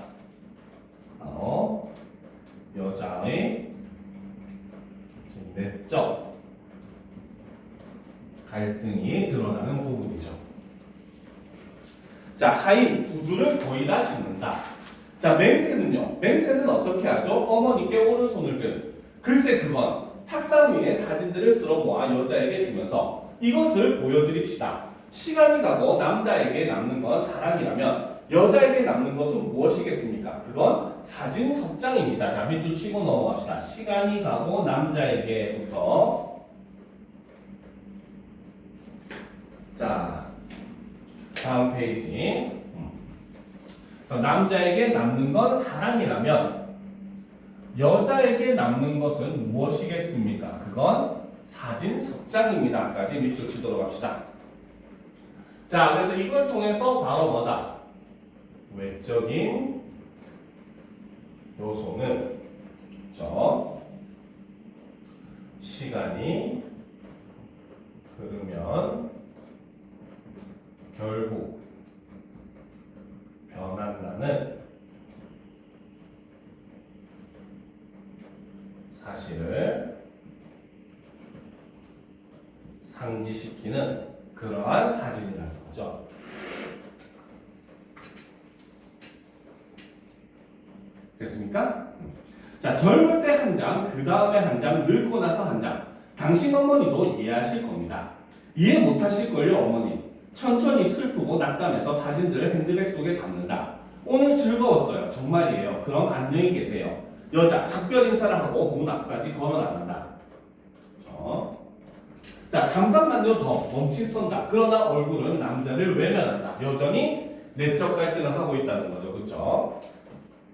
바로 여자의 내적 갈등이 드러나는 부분이죠. 자, 하인, 구두를 거의 다 신는다. 자, 맹세는요. 맹세는 어떻게 하죠? 어머니께 오른손을 든. 글쎄 그건 탁상 위에 사진들을 쓸어 모아 여자에게 주면서 이것을 보여드립시다. 시간이 가고 남자에게 남는 건 사랑이라면 여자에게 남는 것은 무엇이겠습니까? 그건 사진 섭장입니다. 자, 밑줄 치고 넘어갑시다. 시간이 가고 남자에게부터. 자, 다음 페이지. 남자에게 남는 건 사랑이라면 여자에게 남는 것은 무엇이겠습니까? 그건 사진 섭장입니다.까지 밑줄 치도록 합시다. 자, 그래서 이걸 통해서 바로 뭐다? 외적인 요소는 시간이 흐르면 결국 변한다는 사실을 상기시키는 그러한 사진이라는 거죠. 됐습니까? 자, 젊을 때 한 장, 그 다음에 한 장, 늙고 나서 한 장. 당신 어머니도 이해하실 겁니다. 이해 못하실 걸요, 어머니. 천천히 슬프고 낙담해서 사진들을 핸드백 속에 담는다. 오늘 즐거웠어요. 정말이에요. 그럼 안녕히 계세요. 여자, 작별 인사를 하고 문 앞까지 걸어 나간다. 자, 잠깐만요 더 멈칫선다. 그러나 얼굴은 남자를 외면한다. 여전히 내적 갈등을 하고 있다는 거죠. 그쵸?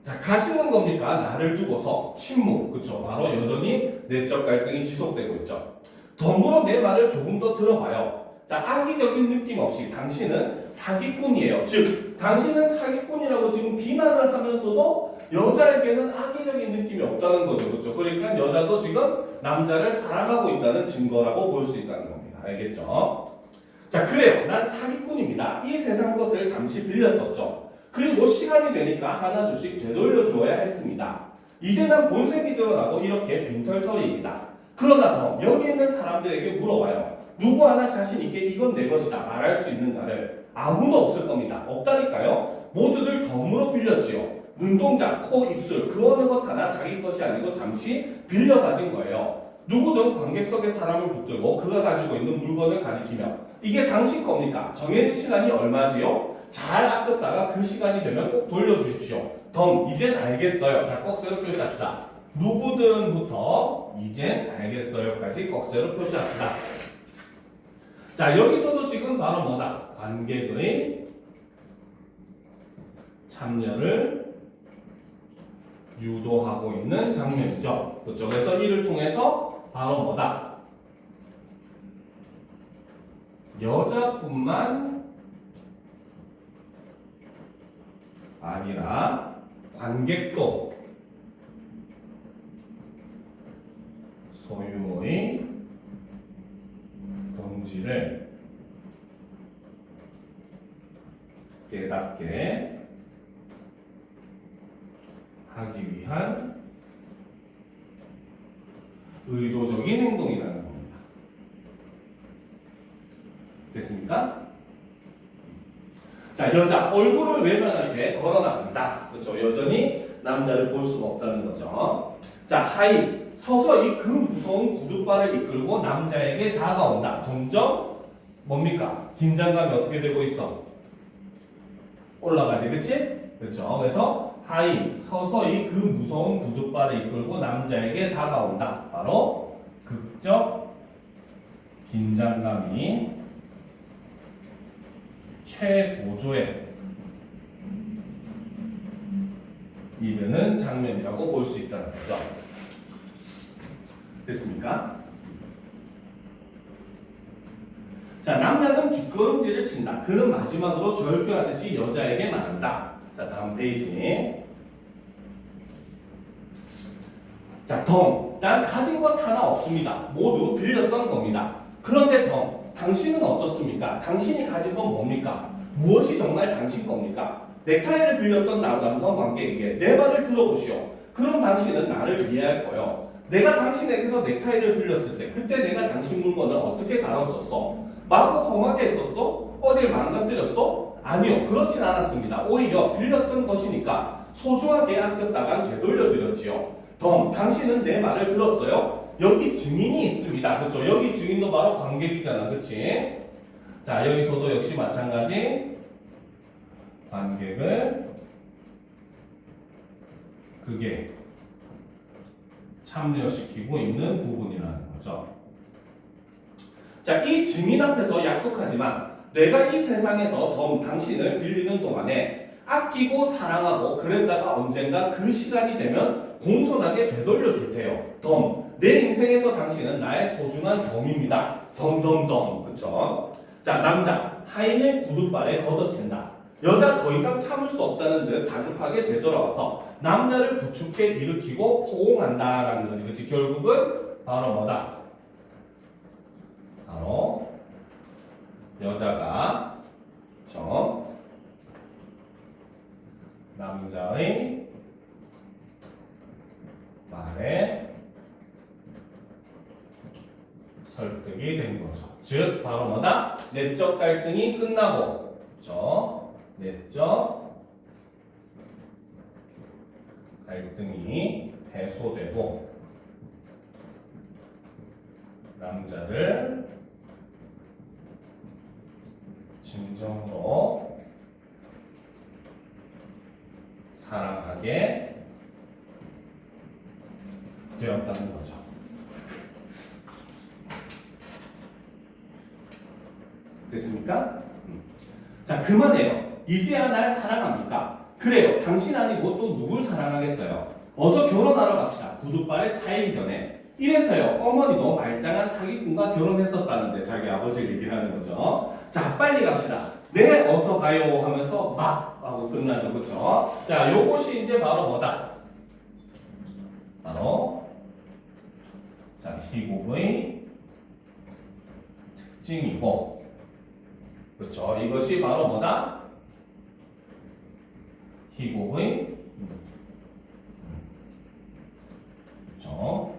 자, 가시는 겁니까? 나를 두고서 침묵. 그쵸? 바로 여전히 내적 갈등이 지속되고 있죠. 덤으로 내 말을 조금 더 들어봐요. 자, 악의적인 느낌 없이 당신은 사기꾼이에요. 즉, 당신은 사기꾼이라고 지금 비난을 하면서도 여자에게는 악의적인 느낌이 없다는 거죠. 그렇죠? 그러니까 여자도 지금 남자를 사랑하고 있다는 증거라고 볼 수 있다는 겁니다. 알겠죠? 자, 그래요. 난 사기꾼입니다. 이 세상 것을 잠시 빌렸었죠. 그리고 시간이 되니까 하나둘씩 되돌려 주어야 했습니다. 이제 난 본색이 드러나고 이렇게 빈털터리입니다. 그러나 더 여기 있는 사람들에게 물어봐요. 누구 하나 자신 있게 이건 내 것이다 말할 수 있는가를 아무도 없을 겁니다. 없다니까요. 모두들 덤으로 빌렸지요. 눈동자, 코, 입술 그 어느 것 하나 자기 것이 아니고 잠시 빌려 가진 거예요. 누구든 관객석에 사람을 붙들고 그가 가지고 있는 물건을 가리키며 이게 당신 겁니까? 정해진 시간이 얼마지요? 잘 아꼈다가 그 시간이 되면 꼭 돌려주십시오. 덤, 이젠 알겠어요. 자, 꺽쇠로 표시합시다. 누구든부터 이젠 알겠어요까지 꺽쇠로 표시합시다. 자, 여기서도 지금 바로 뭐다? 관객의 참여를 유도하고 있는 장면이죠. 그렇죠? 그래서 이를 통해서 바로 뭐다? 여자뿐만 아니라 관객도 소유의 본질을 깨닫게 하기 위한 의도적인 행동이라는 겁니다. 됐습니까? 자, 여자 얼굴을 외면한 채 걸어나간다. 그렇죠? 여전히 남자를 볼 수가 없다는 거죠. 자, 하이 서서히 그 무서운 구둣발을 이끌고 남자에게 다가온다. 점점 뭡니까? 긴장감이 어떻게 되고 있어? 올라가지, 그치? 그렇죠? 그래서 하이 서서히 그 무서운 구둣발을 이끌고 남자에게 다가온다. 바로 극적 긴장감이 최고조에 이르는 장면이라고 볼 수 있다는 거죠. 됐습니까? 자, 남자는 뒷걸음질을 친다. 그는 마지막으로 절규하듯이 여자에게 말한다. 자, 다음 페이지. 자, 덩. 난 가진 것 하나 없습니다. 모두 빌렸던 겁니다. 그런데 덩. 당신은 어떻습니까? 당신이 가진 건 뭡니까? 무엇이 정말 당신 겁니까? 넥타이를 빌렸던 남성 관객에게 내 말을 들어보시오. 그럼 당신은 나를 이해할 거요. 내가 당신에게서 넥타이를 빌렸을 때 그때 내가 당신 물건을 어떻게 다뤘었어? 마구 험하게 했었어? 어딜 망가뜨렸어? 아니요, 그렇진 않았습니다. 오히려 빌렸던 것이니까 소중하게 아꼈다간 되돌려드렸지요. 덤, 당신은 내 말을 들었어요? 여기 증인이 있습니다. 그렇죠? 여기 증인도 바로 관객이잖아. 그치? 자, 여기서도 역시 마찬가지 관객을 그게 참여시키고 있는 부분이라는 거죠. 자, 이 증인 앞에서 약속하지만 내가 이 세상에서 덤 당신을 빌리는 동안에 아끼고 사랑하고 그랬다가 언젠가 그 시간이 되면 공손하게 되돌려 줄 테요. 덤, 내 인생에서 당신은 나의 소중한 덤입니다. 덤덤덤. 그쵸? 자, 남자, 하인의 구둣발에 걷어챈다. 여자 더 이상 참을 수 없다는 듯 다급하게 되돌아와서 남자를 부축해 일으키고 포옹한다라는 거지. 그치? 결국은 바로 뭐다? 바로 여자가 남자의 말에 설득이 된 거죠. 즉 바로 뭐다? 내적 갈등이 끝나고, 그렇죠? 내적 갈등이 해소되고 남자를 진정으로 사랑하게 되었다는 거죠. 됐습니까? 자, 그만해요. 이제야 날 사랑합니까? 그래요. 당신 아니고 또 누굴 사랑하겠어요? 어서 결혼하러 갑시다. 구두발에 차이기 전에. 이래서요. 어머니도 말짱한 사기꾼과 결혼했었다는데 자기 아버지를 얘기하는 거죠. 자, 빨리 갑시다. 네, 어서 가요 하면서 막 하고 끝나죠. 그쵸? 자, 요것이 이제 바로 뭐다? 바로 자, 희곡의 특징이고, 그렇죠? 이것이 바로 뭐다? 희곡의 그렇죠?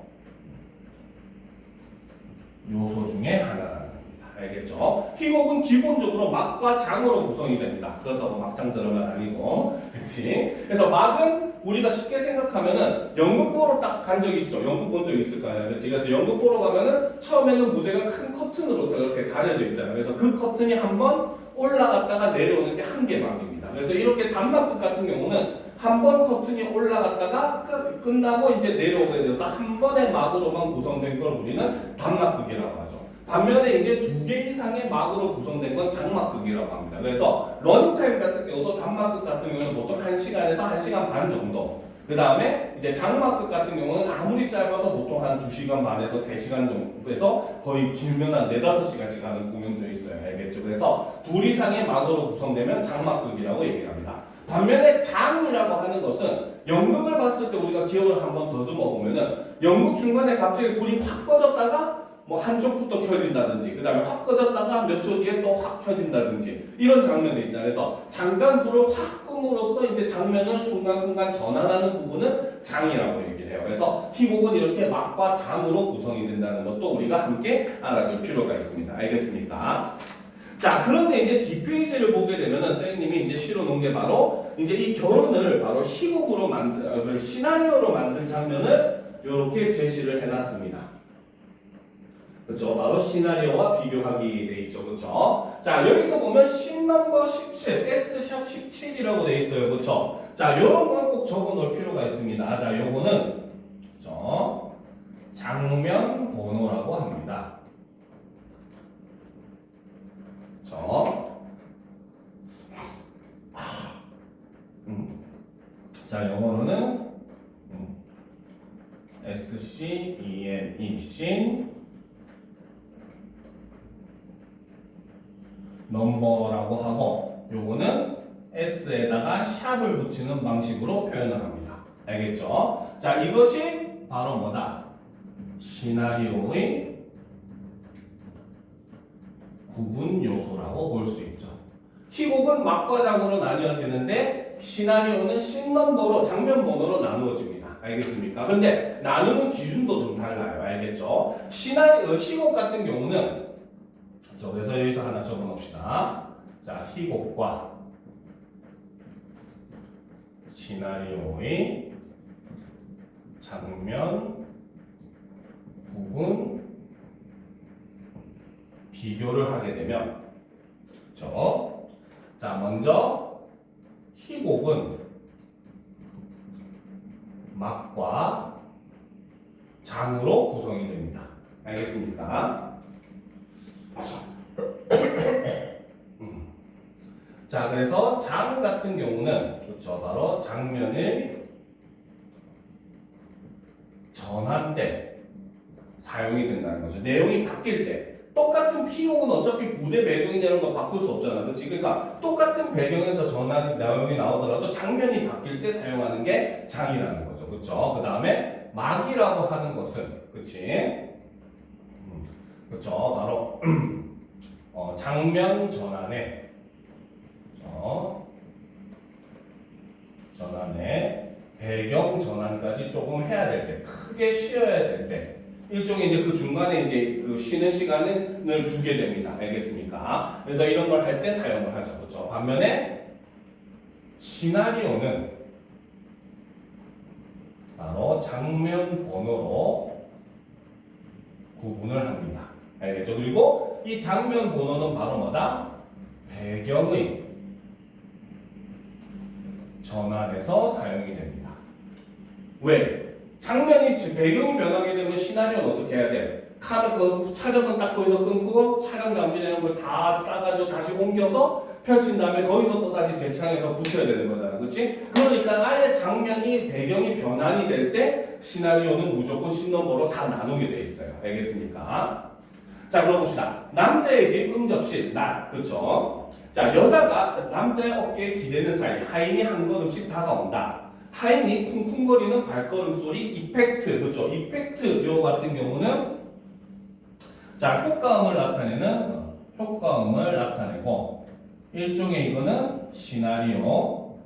요소 중에 하나라는 겁니다. 알겠죠? 희곡은 기본적으로 막과 장으로 구성이 됩니다. 그렇다고 막장 들어만 아니고, 그렇지? 그래서 막은 우리가 쉽게 생각하면은 연극 보러 딱 간 적 있죠? 연극 본 적 있을 거아요, 그렇지? 그래서 연극 보러 가면은 처음에는 무대가 큰 커튼으로 이렇게 가려져 있잖아요. 그래서 그 커튼이 한번 올라갔다가 내려오는 게 한 개 막입니다. 그래서 이렇게 단막극 같은 경우는 한 번 커튼이 올라갔다가 끝나고 이제 내려오게 돼서 한 번의 막으로만 구성된 걸 우리는 단막극이라고 하죠. 반면에 이제 2개 이상의 막으로 구성된 건 장막극이라고 합니다. 그래서 러닝타임 같은 경우도 단막극 같은 경우는 보통 1시간에서 1시간 반 정도. 그 다음에 이제 장막극 같은 경우는 아무리 짧아도 보통 한 2시간 반에서 3시간 정도에서 거의 길면 한 4-5시간씩 하는 공연도 있어요. 알겠죠? 그래서 2 이상의 막으로 구성되면 장막극이라고 얘기를 합니다. 반면에 장이라고 하는 것은 연극을 봤을 때 우리가 기억을 한번 더듬어 보면은 연극 중간에 갑자기 불이 확 꺼졌다가 뭐 한쪽부터 켜진다든지 그 다음에 확 꺼졌다가 몇 초 뒤에 또 확 켜진다든지 이런 장면이 있잖아요. 그래서 잠깐 불을 확 끔으로써 이제 장면을 순간순간 전환하는 부분은 장이라고 얘기를 해요. 그래서 희곡은 이렇게 막과 장으로 구성이 된다는 것도 우리가 함께 알아둘 필요가 있습니다. 알겠습니까? 자, 그런데 이제 뒷페이지를 보게 되면은 선생님이 이제 실어놓은 게 바로 이제 이 결혼을 바로 희곡으로 만든, 시나리오로 만든 장면을 이렇게 제시를 해놨습니다. 그렇죠? 바로 시나리오와 비교하기 돼 있죠. 그렇죠? 자, 여기서 보면 씬 넘버 17, S샵 17이라고 돼 있어요. 그렇죠? 자, 이런 건 꼭 적어 놓을 필요가 있습니다. 자, 요거는 그렇죠? 장면 번호라고 합니다. 그렇죠? 자, 영어로는 SCENE, 씬 넘버라고 하고, 요거는 S에다가 샵을 붙이는 방식으로 표현을 합니다. 알겠죠? 자, 이것이 바로 뭐다? 시나리오의 구분 요소라고 볼 수 있죠. 희곡은 막과 장으로 나뉘어지는데 시나리오는 씬 넘버로 장면 번호로 나누어집니다. 알겠습니까? 근데 나누는 기준도 좀 달라요. 알겠죠? 희곡 같은 경우는 그래서 여기서 하나 적어 놓읍시다. 자, 희곡과 시나리오의 장면 부분 비교를 하게 되면 자, 먼저 희곡은 막과 장으로 구성이 됩니다. 알겠습니까? 자, 그래서 장 같은 경우는 그렇죠. 바로 장면이 전환돼 사용이 된다는 거죠. 내용이 바뀔 때 똑같은 피곡은 어차피 무대 배경이라는 거 바꿀 수 없잖아. 그렇지? 그러니까 똑같은 배경에서 전환 내용이 나오더라도 장면이 바뀔 때 사용하는 게 장이라는 거죠. 그렇죠? 그 다음에 막이라고 하는 것은 그렇지? 그렇죠. 바로 장면 전환에 전환에 배경 전환까지 조금 해야 될 때, 크게 쉬어야 될 때, 일종의 이제 그 중간에 이제 그 쉬는 시간을 주게 됩니다. 알겠습니까? 그래서 이런 걸 할 때 사용을 하죠. 그렇죠? 반면에 시나리오는 바로 장면 번호로 구분을 합니다. 알겠죠? 그리고 이 장면 번호는 바로 뭐다? 배경의 전환에서 사용이 됩니다. 왜? 장면이 배경이 변하게 되면 시나리오는 어떻게 해야 돼? 그 촬영은 딱 거기서 끊고 촬영 장비 이런 걸 다 싸가지고 다시 옮겨서 펼친 다음에 거기서 또 다시 재촬영해서 붙여야 되는 거잖아, 그렇지? 그러니까 아예 장면이 배경이 변환이 될 때 시나리오는 무조건 씬넘버로 다 나누게 돼 있어요. 알겠습니까? 자, 그럼 봅시다. 남자의 집 응접실 날, 그렇죠? 자, 여자가 남자의 어깨에 기대는 사이 하인이 한 걸음씩 다가온다. 하인이 쿵쿵거리는 발걸음 소리 이펙트, 그렇죠? 이펙트 요 같은 경우는 자, 효과음을 나타내고 일종의 이거는 시나리오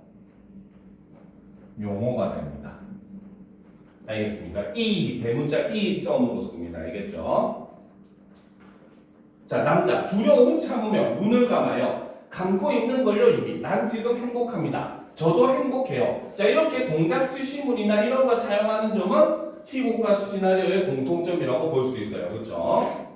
용어가 됩니다. 알겠습니까? 이 대문자 이 점으로 씁니다. 알겠죠? 자, 남자 두려움을 참으며 눈을 감아요. 감고 있는 걸요 입이. 난 지금 행복합니다. 저도 행복해요. 자, 이렇게 동작지 시물이나 이런 거 사용하는 점은 희곡과 시나리오의 공통점이라고 볼 수 있어요. 그렇죠?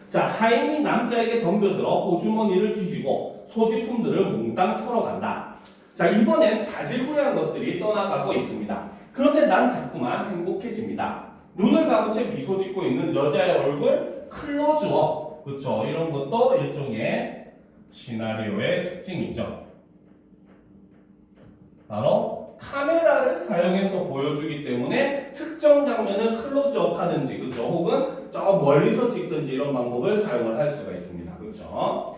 자, 하인이 남자에게 덤벼들어 호주머니를 뒤지고 소지품들을 몽땅 털어간다. 자, 이번엔 자질구레한 것들이 떠나가고 있습니다. 그런데 난 자꾸만 행복해집니다. 눈을 감은 채 미소 짓고 있는 여자의 얼굴 클로즈업. 그렇죠? 이런 것도 일종의 시나리오의 특징이죠. 바로 카메라를 사용해서 보여주기 때문에 특정 장면을 클로즈업 하든지, 그렇죠? 혹은 저 멀리서 찍든지 이런 방법을 사용을 할 수가 있습니다. 그렇죠?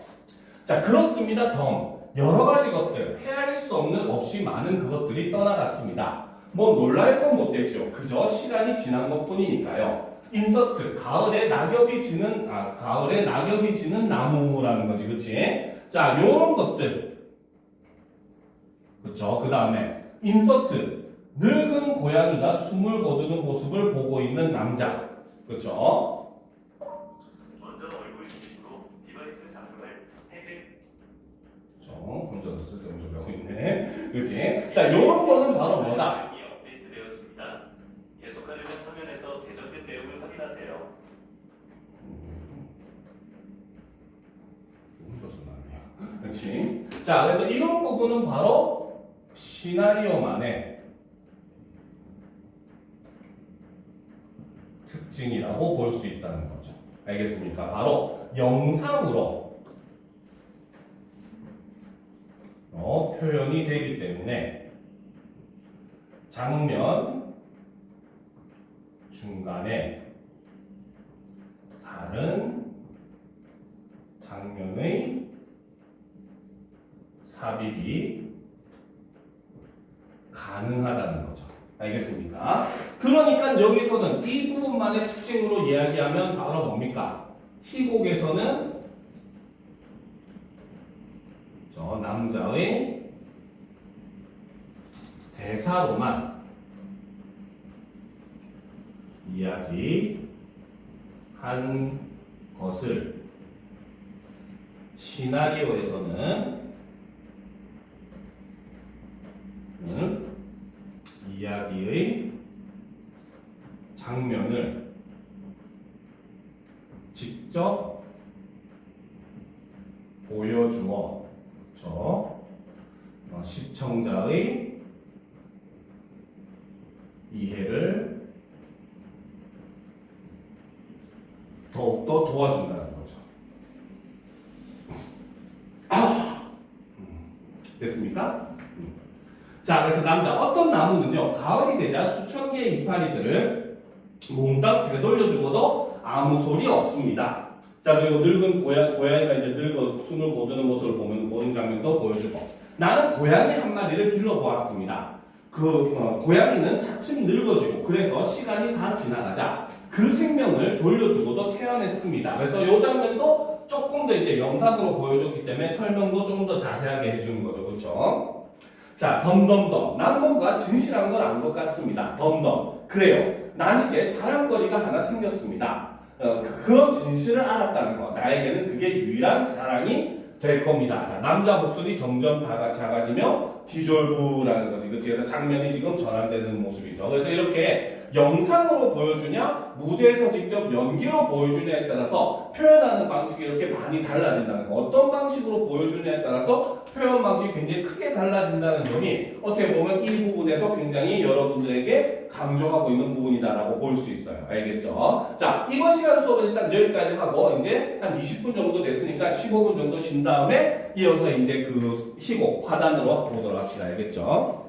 자, 그렇습니다. 덤. 여러 가지 것들, 헤아릴 수 없는 없이 많은 그것들이 떠나갔습니다. 뭐 놀랄 건 못 됐죠. 그저 시간이 지난 것뿐이니까요. 인서트. 가을에 낙엽이 지는 나무라는 거지, 그렇지? 자, 요런 것들. 그렇죠? 그 다음에 인서트. 늙은 고양이가 숨을 거두는 모습을 보고 있는 남자. 그렇죠? 먼저 얼굴 인식으로 디바이스 작동을 해제. 혼자서 쓸데없는 소리 하고 있네. 그렇지? 자, 요런 거는 바로 뭐다? 업데이트되었습니다. 계속하려면 화면에서 대적된 내용을 확인하세요. 혼자서 나네요. 그렇지? 자, 그래서 이런 부분은 바로 시나리오만의 특징이라고 볼 수 있다는 거죠. 알겠습니까? 바로 영상으로 표현이 되기 때문에 장면 중간에 다른 장면의 삽입이 가능하다는 거죠. 알겠습니까? 그러니까 여기서는 이 부분만의 특징으로 이야기하면 바로 뭡니까? 희곡에서는 저 남자의 대사로만 이야기한 것을 시나리오에서는 이야기의 장면을 직접 보여주어 시청자의 이해를 더욱더 도와준다는 거죠. 됐습니까? 자, 그래서 남자 어떤 나무는요 가을이 되자 수천 개의 이파리들을 몽땅 되돌려주고도 아무 소리 없습니다. 자, 그리고 늙은 고양이가 이제 숨을 거두는 모습을 보는 장면도 보여주고, 나는 고양이 한 마리를 길러보았습니다. 고양이는 차츰 늙어지고 그래서 시간이 다 지나가자 그 생명을 돌려주고도 태어났습니다. 그래서 이 장면도 조금 더 이제 영상으로 보여줬기 때문에 설명도 좀 더 자세하게 해주는 거죠, 그렇죠? 자, 덤덤덤. 난 뭔가 진실한 걸 안 것 같습니다. 덤덤. 그래요. 난 이제 자랑거리가 하나 생겼습니다. 그런 진실을 알았다는 거. 나에게는 그게 유일한 사랑이 될 겁니다. 자, 남자 목소리 점점 작아지며 디졸브라는 거지. 그치? 그래서 장면이 지금 전환되는 모습이죠. 그래서 이렇게 영상으로 보여주냐, 무대에서 직접 연기로 보여주냐에 따라서 표현하는 방식이 이렇게 많이 달라진다는 거. 어떤 방식으로 보여주냐에 따라서 표현 방식이 굉장히 크게 달라진다는 점이 어떻게 보면 이 부분에서 굉장히 여러분들에게 강조하고 있는 부분이다라고 볼 수 있어요. 알겠죠? 자, 이번 시간 수업은 일단 여기까지 하고 이제 한 20분 정도 됐으니까 15분 정도 쉰 다음에 이어서 이제 그 희곡 화단으로 보도록 합시다. 알겠죠?